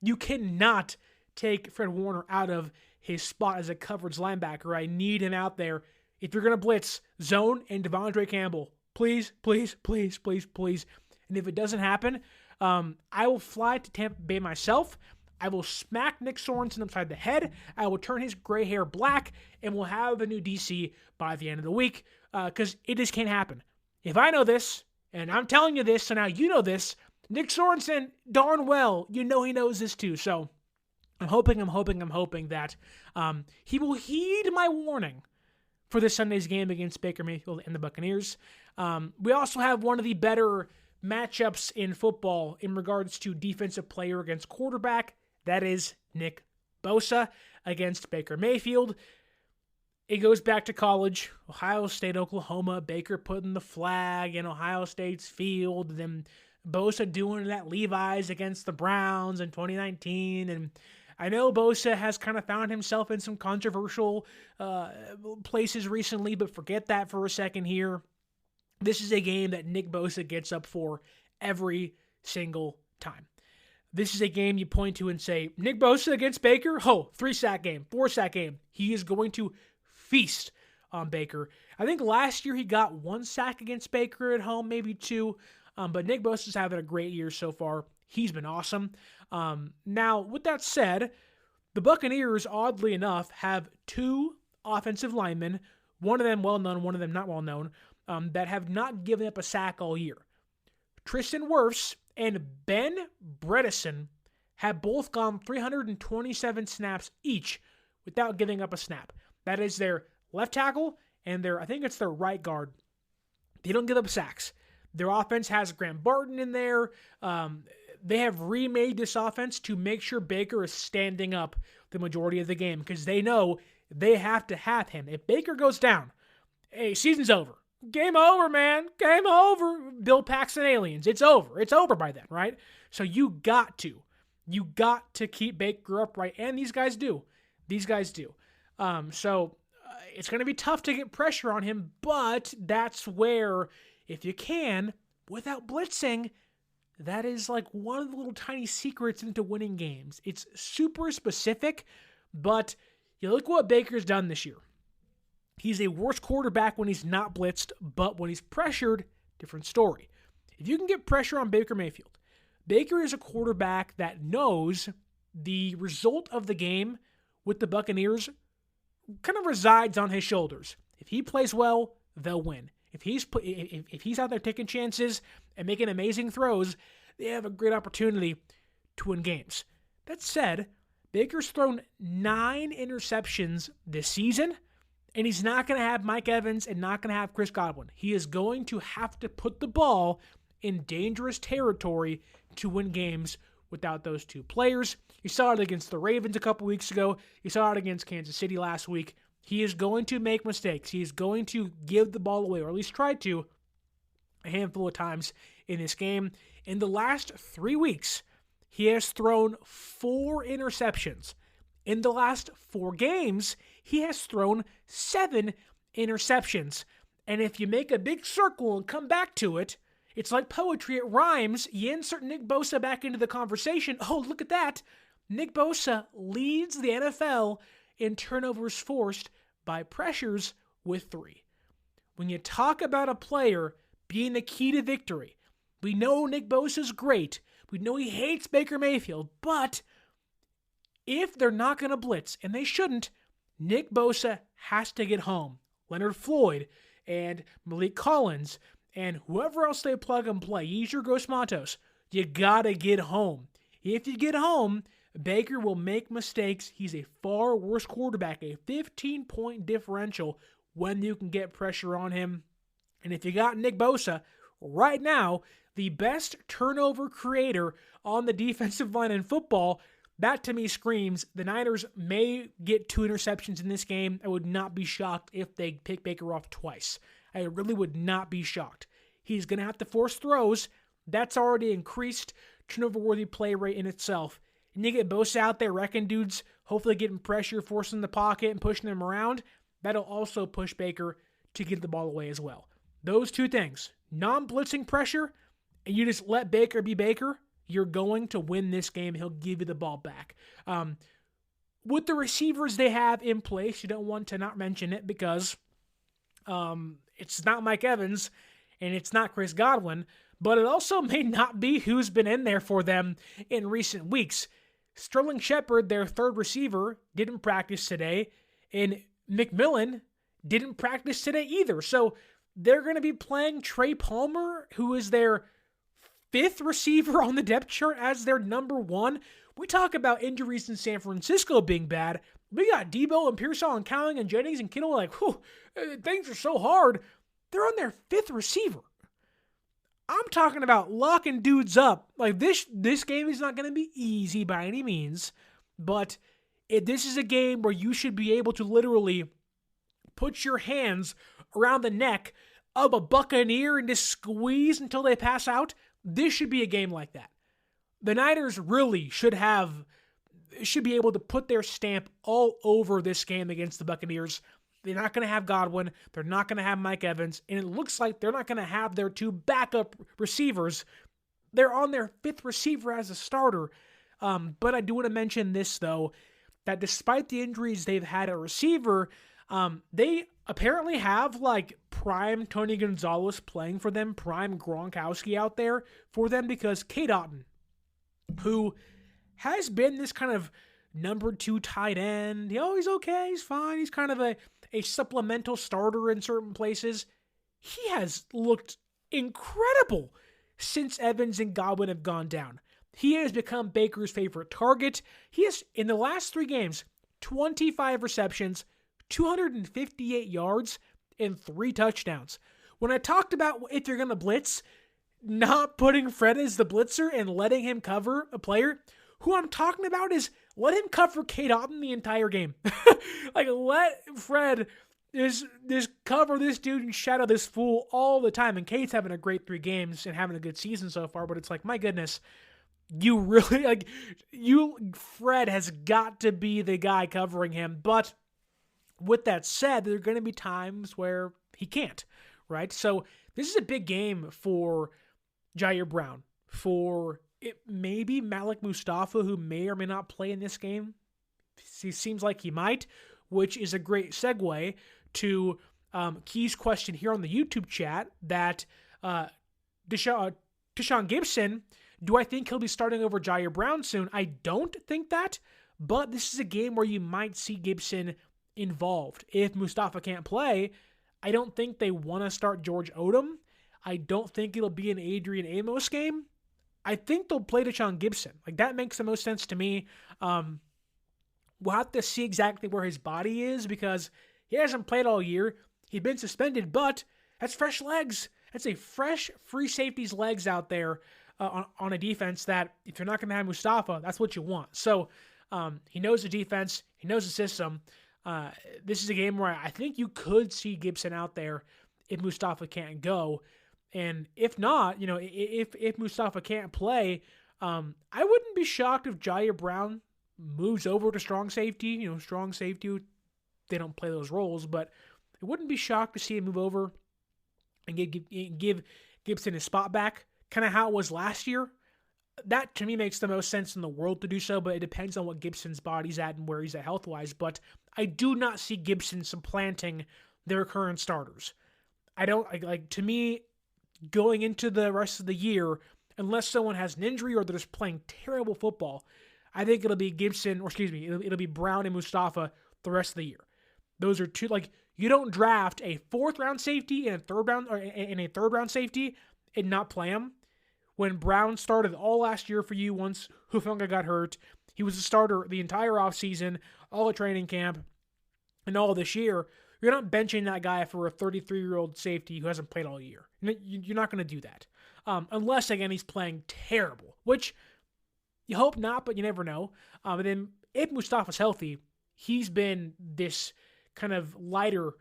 You cannot take Fred Warner out of his spot as a coverage linebacker. I need him out there. If you're going to blitz, zone and Devondre Campbell. Please, please, please, please, please. And if it doesn't happen, I will fly to Tampa Bay myself. I will smack Nick Sorensen upside the head. I will turn his gray hair black, and we'll have a new DC by the end of the week, because it just can't happen. If I know this, and I'm telling you this, so now you know this, Nick Sorensen, darn well, you know he knows this too. So I'm hoping that he will heed my warning for this Sunday's game against Baker Mayfield and the Buccaneers. We also have one of the better matchups in football in regards to defensive player against quarterback. That is Nick Bosa against Baker Mayfield. It goes back to college. Ohio State, Oklahoma. Baker putting the flag in Ohio State's field. Then Bosa doing it at Levi's against the Browns in 2019. And I know Bosa has kind of found himself in some controversial places recently, but forget that for a second here. This is a game that Nick Bosa gets up for every single time. This is a game you point to and say, Nick Bosa against Baker? 3-sack game, 4-sack game. He is going to feast on Baker. I think last year he got 1 sack against Baker at home, maybe 2. But Nick Bosa's having a great year so far. He's been awesome. Now, with that said, The Buccaneers, oddly enough, have 2 offensive linemen, one of them well-known, one of them not well-known, that have not given up a sack all year. Tristan Wirfs and Ben Bredeson have both gone 327 snaps each without giving up a snap. That is their left tackle and I think it's their right guard. They don't give up sacks. Their offense has Graham Barton in there. They have remade this offense to make sure Baker is standing up the majority of the game because they know they have to have him. If Baker goes down, hey, season's over. Game over, man. Game over. Bill Paxton aliens. It's over. It's over by then, right? So you got to keep Baker upright, and these guys do. So it's going to be tough to get pressure on him, but that's where, if you can, without blitzing, that is like one of the little tiny secrets into winning games. It's super specific, but you look what Baker's done this year. He's a worse quarterback when he's not blitzed, but when he's pressured, different story. If you can get pressure on Baker Mayfield, Baker is a quarterback that knows the result of the game with the Buccaneers kind of resides on his shoulders. If he plays well, they'll win. If he's out there taking chances and making amazing throws, they have a great opportunity to win games. That said, Baker's thrown 9 interceptions this season, and he's not going to have Mike Evans and not going to have Chris Godwin. He is going to have to put the ball in dangerous territory to win games without those 2 players. You saw it against the Ravens a couple weeks ago. You saw it against Kansas City last week. He is going to make mistakes. He is going to give the ball away, or at least try to, a handful of times in this game. In the last 3 weeks, he has thrown 4 interceptions. In the last 4 games, he has thrown 7 interceptions. And if you make a big circle and come back to it, it's like poetry. It rhymes. You insert Nick Bosa back into the conversation. Oh, look at that. Nick Bosa leads the NFL in turnovers forced by pressures with 3. When you talk about a player being the key to victory, we know Nick Bosa's great. We know he hates Baker Mayfield, but if they're not going to blitz, and they shouldn't, Nick Bosa has to get home. Leonard Floyd and Malik Collins and whoever else they plug and play, Yetur Gross-Matos, you got to get home. If you get home, Baker will make mistakes. He's a far worse quarterback, a 15-point differential when you can get pressure on him. And if you got Nick Bosa, right now, the best turnover creator on the defensive line in football, that to me screams the Niners may get 2 interceptions in this game. I would not be shocked if they pick Baker off twice. I really would not be shocked. He's going to have to force throws. That's already increased turnover-worthy play rate in itself. And you get Bosa out there wrecking dudes, hopefully getting pressure, forcing the pocket, and pushing them around. That'll also push Baker to get the ball away as well. Those 2 things, non-blitzing pressure, and you just let Baker be Baker, you're going to win this game. He'll give you the ball back. With the receivers they have in place, you don't want to not mention it because it's not Mike Evans and it's not Chris Godwin, but it also may not be who's been in there for them in recent weeks. Sterling Shepard, their 3rd receiver, didn't practice today, and McMillan didn't practice today either. So they're going to be playing Trey Palmer, who is their 5th receiver on the depth chart, as their number 1. We talk about injuries in San Francisco being bad. We got Debo and Pearsall and Cowing and Jennings and Kittle like, whew, things are so hard. They're on their 5th receiver. I'm talking about locking dudes up. Like this game is not going to be easy by any means, but this is a game where you should be able to literally put your hands around the neck of a Buccaneer and just squeeze until they pass out. This should be a game like that. The Niners really should be able to put their stamp all over this game against the Buccaneers. They're not going to have Godwin. They're not going to have Mike Evans. And it looks like they're not going to have their 2 backup receivers. They're on their 5th receiver as a starter. But I do want to mention this, though, that despite the injuries they've had at receiver, they apparently have like prime Tony Gonzalez playing for them, prime Gronkowski out there for them, because Cade Otton, who has been this kind of number 2 tight end. He's okay. He's fine. He's kind of a supplemental starter in certain places. He has looked incredible since Evans and Godwin have gone down. He has become Baker's favorite target. He has, in the last 3 games, 25 receptions, 258 yards, and 3 touchdowns. When I talked about if you're going to blitz, not putting Fred as the blitzer and letting him cover a player, who I'm talking about is let him cover Cade Otton the entire game. Let Fred just cover this dude and shadow this fool all the time. And Cade's having a great 3 games and having a good season so far, but it's like, my goodness, you really, Fred has got to be the guy covering him. But with that said, there are going to be times where he can't, right? So this is a big game for Jair Brown, for maybe Malik Mustafa, who may or may not play in this game. He seems like he might, which is a great segue to Key's question here on the YouTube chat that Tashaun Gibson, do I think he'll be starting over Jair Brown soon? I don't think that, but this is a game where you might see Gibson involved. If Mustafa can't play, I don't think they want to start George Odom. I don't think it'll be an Adrian Amos game. I think they'll play Tashaun Gibson. That makes the most sense to me. We'll have to see exactly where his body is because he hasn't played all year. He's been suspended, but that's fresh legs. That's a fresh free safety's legs out there on a defense that if you're not going to have Mustafa, that's what you want. So he knows the defense. He knows the system. This is a game where I think you could see Gibson out there if Mustafa can't go. And if not, if Mustafa can't play, I wouldn't be shocked if Jair Brown moves over to strong safety. Strong safety, they don't play those roles, but I wouldn't be shocked to see him move over and give Gibson his spot back, kind of how it was last year. That, to me, makes the most sense in the world to do so, but it depends on what Gibson's body's at and where he's at health-wise. But I do not see Gibson supplanting their current starters. To me, going into the rest of the year, unless someone has an injury or they're just playing terrible football, I think it'll be it'll be Brown and Mustafa the rest of the year. Those are two, you don't draft a 4th-round safety and a third round safety and not play them. When Brown started all last year for you once Hufanga got hurt, he was a starter the entire offseason, all of training camp, and all this year. You're not benching that guy for a 33-year-old safety who hasn't played all year. You're not going to do that. Unless, again, he's playing terrible, which you hope not, but you never know. And then if Mustafa's healthy, he's been this kind of lighter,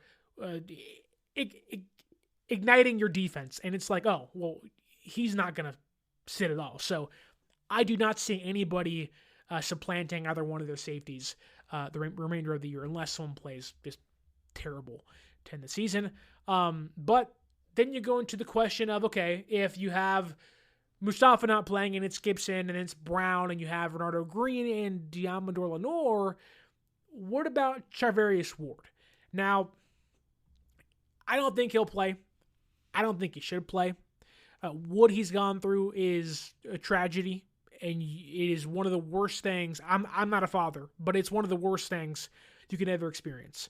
igniting your defense. And it's he's not going to sit at all. So I do not see anybody supplanting either one of those safeties the remainder of the year, unless someone plays just terrible to end the season. But then you go into the question of, okay, if you have Mustafa not playing and it's Gibson and it's Brown and you have Renardo Green and Diamador Lenore, what about Charvarius Ward? Now, I don't think he'll play. I don't think he should play. What he's gone through is a tragedy, and it is one of the worst things. I'm not a father, but it's one of the worst things you can ever experience.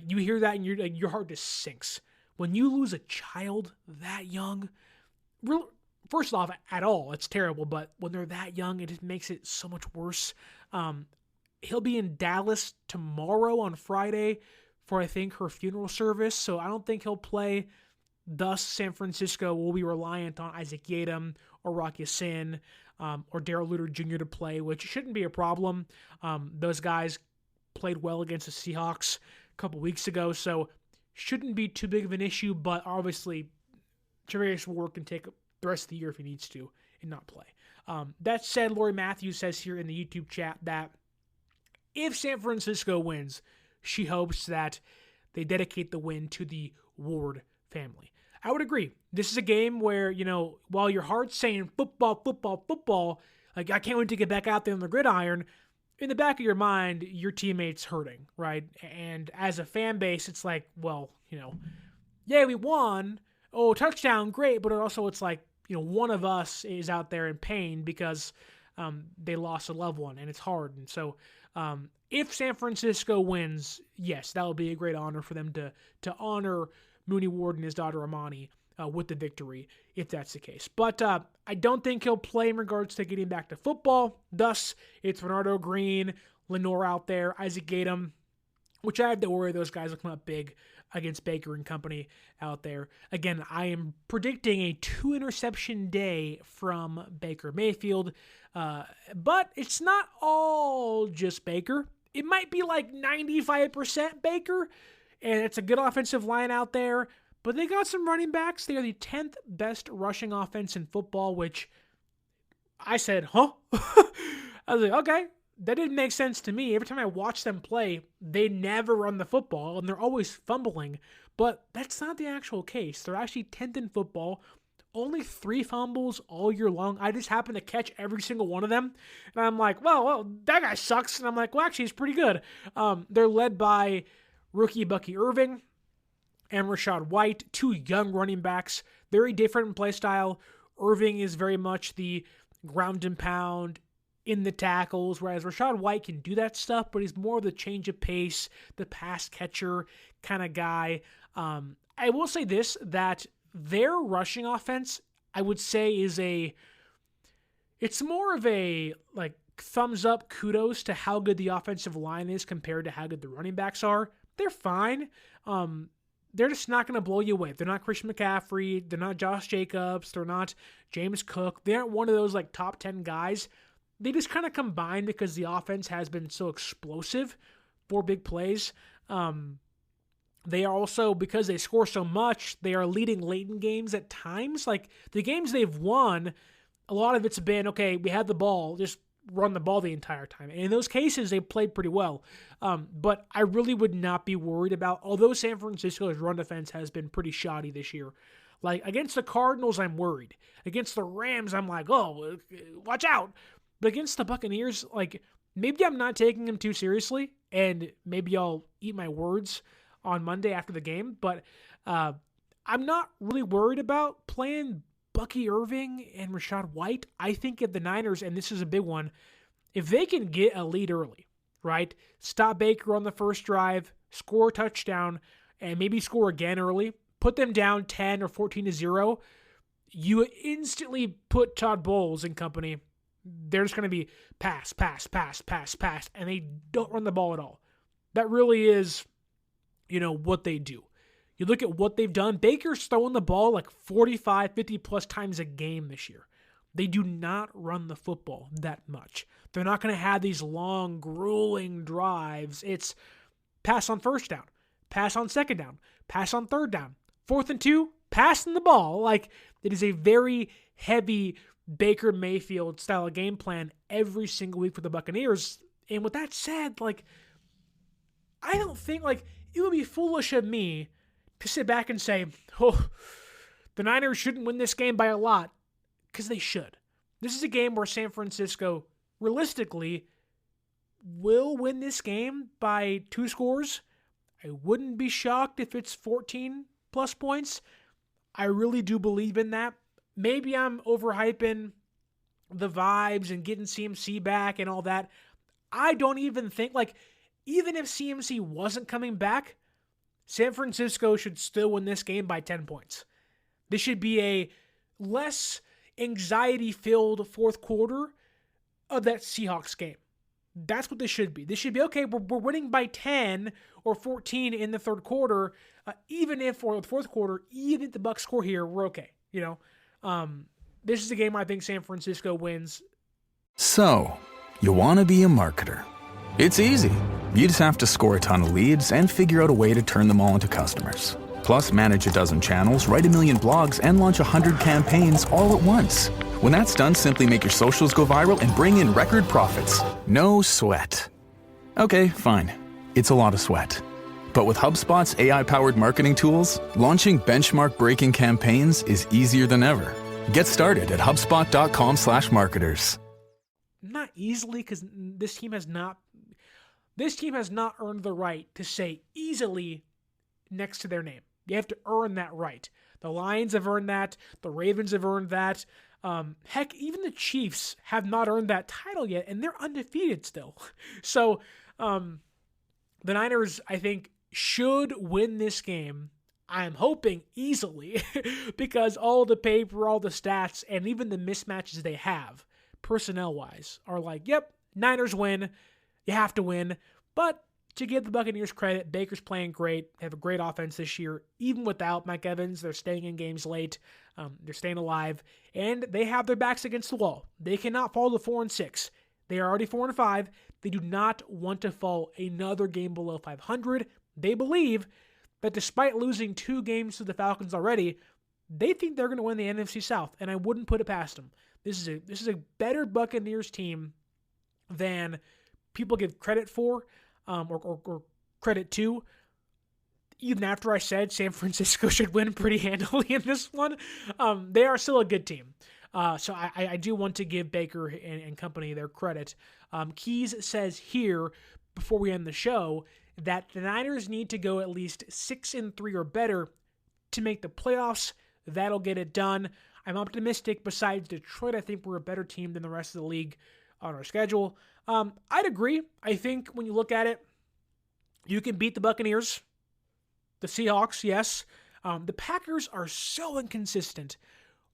You hear that and your heart just sinks. When you lose a child that young, first off, at all, it's terrible, but when they're that young, it just makes it so much worse. He'll be in Dallas tomorrow on Friday for, I think, her funeral service, so I don't think he'll play. Thus, San Francisco will be reliant on Isaac Yiadom or Rocky Sin or Darrell Luter Jr. to play, which shouldn't be a problem. Those guys played well against the Seahawks a couple weeks ago, so shouldn't be too big of an issue, but obviously Charvarius Ward can take the rest of the year if he needs to and not play. That said, Lori Matthews says here in the YouTube chat that if San Francisco wins, she hopes that they dedicate the win to the Ward family. I would agree. This is a game where, while your heart's saying football, football, football, I can't wait to get back out there on the gridiron, in the back of your mind, your teammate's hurting, right? And as a fan base, it's yeah, we won. Oh, touchdown, great. But also it's one of us is out there in pain because they lost a loved one, and it's hard. And so If San Francisco wins, yes, that would be a great honor for them to honor Mooney Ward and his daughter Amani with the victory, if that's the case. But I don't think he'll play in regards to getting back to football. Thus, it's Bernardo Green, Lenore out there, Isaac Gatum, which I have to worry those guys will come up big against Baker and company out there. Again, I am predicting a 2-interception day from Baker Mayfield, but it's not all just Baker. It might be like 95% Baker, and it's a good offensive line out there, but they got some running backs. They are the 10th best rushing offense in football, which I said, huh? I was like, okay. That didn't make sense to me. Every time I watch them play, they never run the football, and they're always fumbling. But that's not the actual case. They're actually 10th in football, only 3 fumbles all year long. I just happen to catch every single one of them. And I'm like, well, that guy sucks. And I'm like, well, actually, he's pretty good. They're led by rookie Bucky Irving and Rachaad White, 2 young running backs, very different in play style. Irving is very much the ground and pound, in the tackles, whereas Rachaad White can do that stuff, but he's more of the change of pace, the pass catcher kind of guy. I will say this, that their rushing offense, I would say it's more of a like thumbs up, kudos to how good the offensive line is compared to how good the running backs are. They're fine. They're just not going to blow you away. They're not Christian McCaffrey. They're not Josh Jacobs. They're not James Cook. They aren't one of those like top 10 guys. They just kind of combine because the offense has been so explosive for big plays. They are also, because they score so much, they are leading late in games at times. Like the games they've won, a lot of it's been, okay, we had the ball, just run the ball the entire time. And in those cases, they played pretty well. But I really would not be worried about, although San Francisco's run defense has been pretty shoddy this year. Like against the Cardinals, I'm worried. Against the Rams, I'm like, oh, watch out. But against the Buccaneers, like maybe I'm not taking them too seriously, and maybe I'll eat my words on Monday after the game. But I'm not really worried about playing Bucky Irving and Rachaad White. I think if the Niners, and this is a big one, if they can get a lead early, right? Stop Baker on the first drive, score a touchdown, and maybe score again early, put them down 10 or 14-0, you instantly put Todd Bowles and company. They're just going to be pass, and they don't run the ball at all. That really is, what they do. You look at what they've done. Baker's throwing the ball like 45, 50-plus times a game this year. They do not run the football that much. They're not going to have these long, grueling drives. It's pass on first down, pass on second down, pass on third down, 4th and 2, passing the ball. Like, it is a very heavy Baker Mayfield style of game plan every single week for the Buccaneers. And with that said, like, I don't think, like, it would be foolish of me to sit back and say, oh, the Niners shouldn't win this game by a lot, because they should. This is a game where San Francisco, realistically, will win this game by 2 scores. I wouldn't be shocked if it's 14-plus points. I really do believe in that. Maybe I'm overhyping the vibes and getting CMC back and all that. I don't even think, like, even if CMC wasn't coming back, San Francisco should still win this game by 10 points. This should be a less anxiety-filled fourth quarter of that Seahawks game. That's what this should be. This should be, okay, we're winning by 10 or 14 in the third quarter, even if, or the fourth quarter, even if the Bucs score here, we're okay, This is a game I think San Francisco wins. So, you want to be a marketer. It's easy. You just have to score a ton of leads and figure out a way to turn them all into customers. Plus, manage a dozen channels, write a million blogs, and launch 100 campaigns all at once. When that's done, simply make your socials go viral and bring in record profits. No sweat. Okay, fine. It's a lot of sweat. But with HubSpot's AI-powered marketing tools, launching benchmark-breaking campaigns is easier than ever. Get started at HubSpot.com/marketers. Not easily, because this team has not earned the right to say easily next to their name. You have to earn that right. The Lions have earned that. The Ravens have earned that. Heck, even the Chiefs have not earned that title yet, and they're undefeated still. So the Niners, I think, should win this game. I'm hoping easily because all the paper, all the stats, and even the mismatches they have, personnel-wise, are like, yep, Niners win. You have to win. But to give the Buccaneers credit, Baker's playing great. They have a great offense this year. Even without Mike Evans, they're staying in games late. They're staying alive. And they have their backs against the wall. They cannot fall to 4-6. They are already 4-5. They do not want to fall another game below 500. They believe that despite losing 2 games to the Falcons already, they think they're going to win the NFC South, and I wouldn't put it past them. This is a better Buccaneers team than people give credit for, or credit to. Even after I said San Francisco should win pretty handily in this one, they are still a good team. So I do want to give Baker and company their credit. Keys says here, before we end the show, that the Niners need to go at least 6-3 or better to make the playoffs. That'll get it done. I'm optimistic. Besides Detroit, I think we're a better team than the rest of the league on our schedule. I'd agree. I think when you look at it, you can beat the Buccaneers, the Seahawks, yes. The Packers are so inconsistent.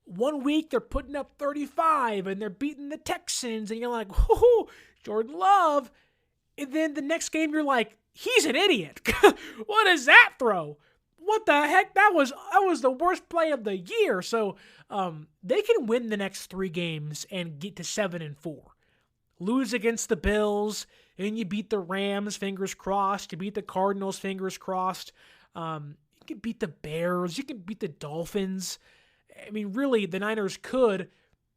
One week they're putting up 35 and they're beating the Texans, and you're like, whoo, Jordan Love. And then the next game you're like, he's an idiot. What is that throw? What the heck? That was the worst play of the year. So they can win the next 3 games and get to 7-4. Lose against the Bills, and you beat the Rams, fingers crossed. You beat the Cardinals, fingers crossed. You can beat the Bears. You can beat the Dolphins. I mean, really, the Niners could.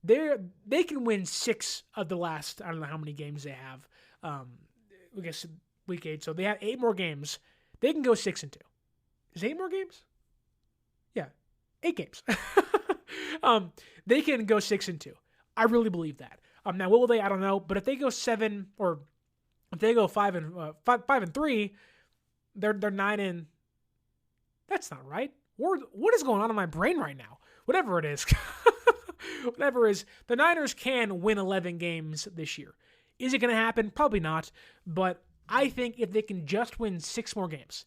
They can win 6 of the last, I don't know how many games they have. I guess week 8. So they have 8 more games. They can go 6-2. Is 8 more games? Yeah, 8 games. They can go 6-2. I really believe that. Now, what will they? I don't know. But if they go 7, or if they go 5-3, they're 9. That's not right. What is going on in my brain right now? Whatever it is. Whatever it is, the Niners can win 11 games this year. Is it going to happen? Probably not. But I think if they can just win 6 more games,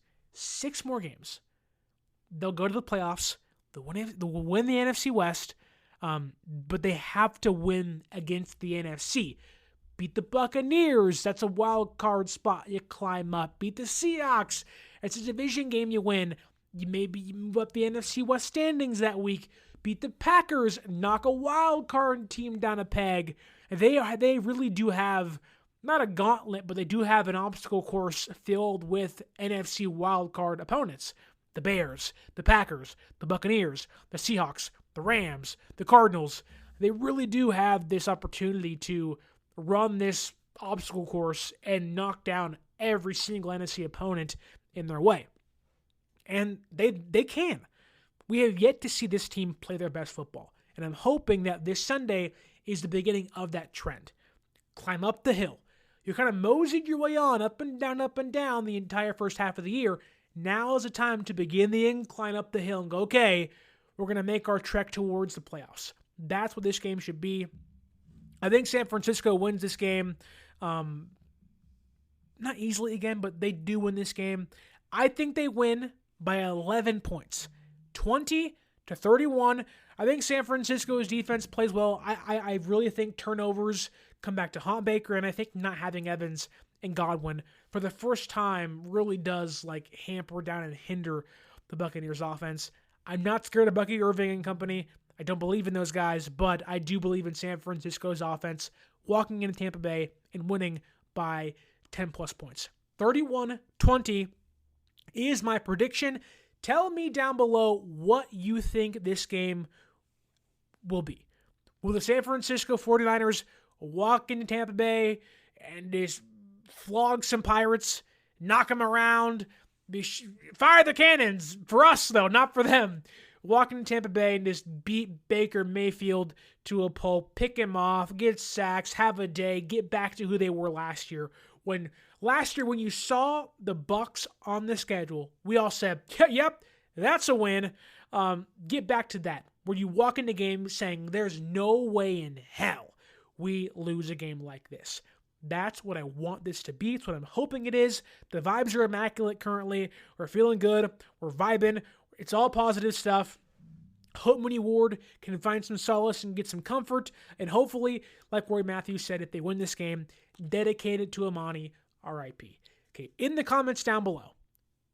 they'll go to the playoffs. They'll win the NFC West. But they have to win against the NFC. Beat the Buccaneers. That's a wild card spot. You climb up. Beat the Seahawks. It's a division game you win. You move up the NFC West standings that week. Beat the Packers. Knock a wild card team down a peg. They really do have, not a gauntlet, but they do have an obstacle course filled with NFC wildcard opponents. The Bears, the Packers, the Buccaneers, the Seahawks, the Rams, the Cardinals. They really do have this opportunity to run this obstacle course and knock down every single NFC opponent in their way. And they can. We have yet to see this team play their best football. And I'm hoping that this Sunday is the beginning of that trend. Climb up the hill. You kind of moseyed your way on, up and down the entire first half of the year. Now is the time to begin the incline up the hill and go, okay, we're going to make our trek towards the playoffs. That's what this game should be. I think San Francisco wins this game. Not easily again, but they do win this game. I think they win by 11 points. 20-31. I think San Francisco's defense plays well. I really think turnovers come back to haunt Baker, and I think not having Evans and Godwin for the first time really does hamper down and hinder the Buccaneers offense. I'm not scared of Bucky Irving and company. I don't believe in those guys, but I do believe in San Francisco's offense walking into Tampa Bay and winning by 10-plus points. 31-20 is my prediction. Tell me down below what you think this game will be. Will the San Francisco 49ers walk into Tampa Bay and just flog some Pirates, knock them around, fire the cannons? For us, though, not for them. Walk into Tampa Bay and just beat Baker Mayfield to a pulp, pick him off, get sacks, have a day, get back to who they were last year. When you saw the Bucs on the schedule, we all said, yep, that's a win. Get back to that. where you walk into game saying there's no way in hell we lose a game like this. That's what I want this to be. It's what I'm hoping it is. The vibes are immaculate currently. We're feeling good. We're vibing. It's all positive stuff. Hope Mooney Ward can find some solace and get some comfort. And hopefully, like Roy Matthews said, if they win this game, dedicate it to Amani, R.I.P. Okay, in the comments down below,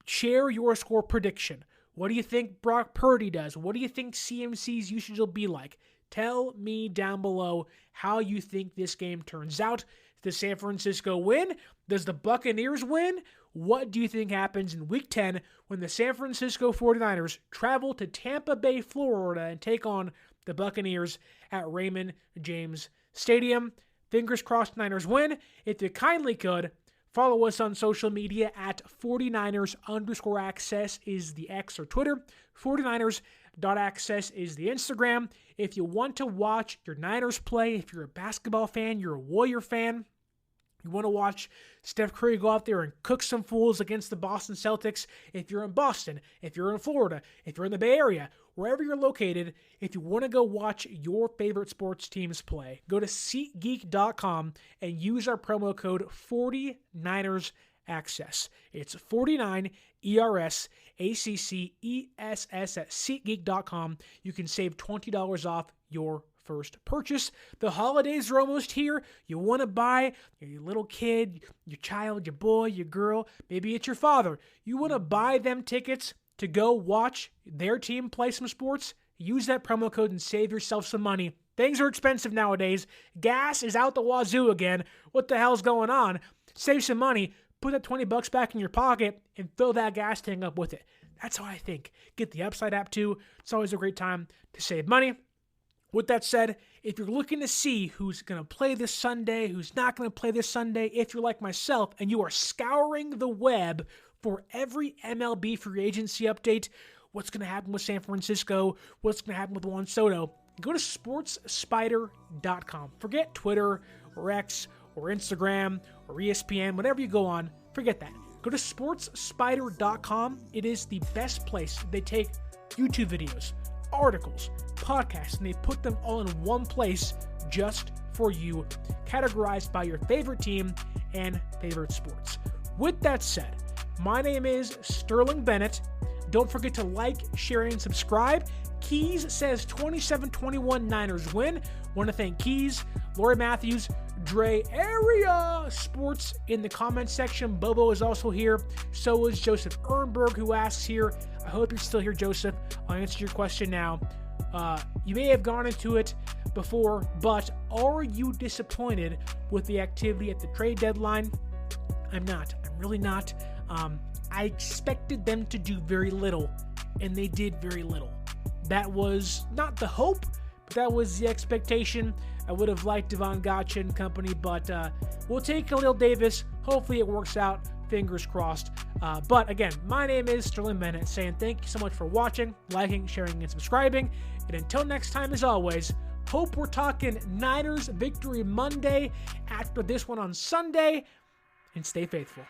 share your score prediction. What do you think Brock Purdy does? What do you think CMC's usage will be like? Tell me down below how you think this game turns out. Does San Francisco win? Does the Buccaneers win? What do you think happens in Week 10 when the San Francisco 49ers travel to Tampa Bay, Florida, and take on the Buccaneers at Raymond James Stadium? Fingers crossed Niners win. If you kindly could, follow us on social media at 49ers_access is the X or Twitter. 49ers.access is the Instagram. If you want to watch your Niners play, if you're a basketball fan, you're a Warrior fan, you want to watch Steph Curry go out there and cook some fools against the Boston Celtics, if you're in Boston, if you're in Florida, if you're in the Bay Area, wherever you're located, if you want to go watch your favorite sports teams play, go to SeatGeek.com and use our promo code 49ERSAccess. It's 49ERSACCESS at SeatGeek.com. You can save $20 off your first purchase. The holidays are almost here. You want to buy your little kid, your child, your boy, your girl, maybe it's your father. You want to buy them tickets to go watch their team play some sports? Use that promo code and save yourself some money. Things are expensive nowadays. Gas is out the wazoo again. What the hell's going on? Save some money. Put that $20 back in your pocket and fill that gas tank up with it. That's how I think. Get the Upside app too. It's always a great time to save money. With that said, if you're looking to see who's going to play this Sunday, who's not going to play this Sunday, if you're like myself and you are scouring the web for every MLB free agency update, what's going to happen with San Francisco, what's going to happen with Juan Soto, go to sportspider.com. Forget Twitter or X or Instagram or ESPN, whatever you go on, forget that. Go to sportspider.com. It is the best place. They take YouTube videos, articles, podcasts, and they put them all in one place just for you, categorized by your favorite team and favorite sports. With that said, my name is Sterling Bennett. Don't forget to like, share, and subscribe. Keys says 27-21 Niners win. Want to thank Keys, Lori Matthews, Dre Area Sports in the comments section. Bobo is also here. So is Joseph Ehrenberg, who asks here. I hope you're still here, Joseph. I'll answer your question now. You may have gone into it before, but are you disappointed with the activity at the trade deadline? I'm not. I'm really not. I expected them to do very little, and they did very little. That was not the hope, but that was the expectation. I would have liked Devon Gotcha and company, but we'll take Khalil Davis. Hopefully it works out. Fingers crossed. But again, my name is Sterling Bennett, saying thank you so much for watching, liking, sharing, and subscribing. And until next time, as always, hope we're talking Niners Victory Monday after this one on Sunday, and stay faithful.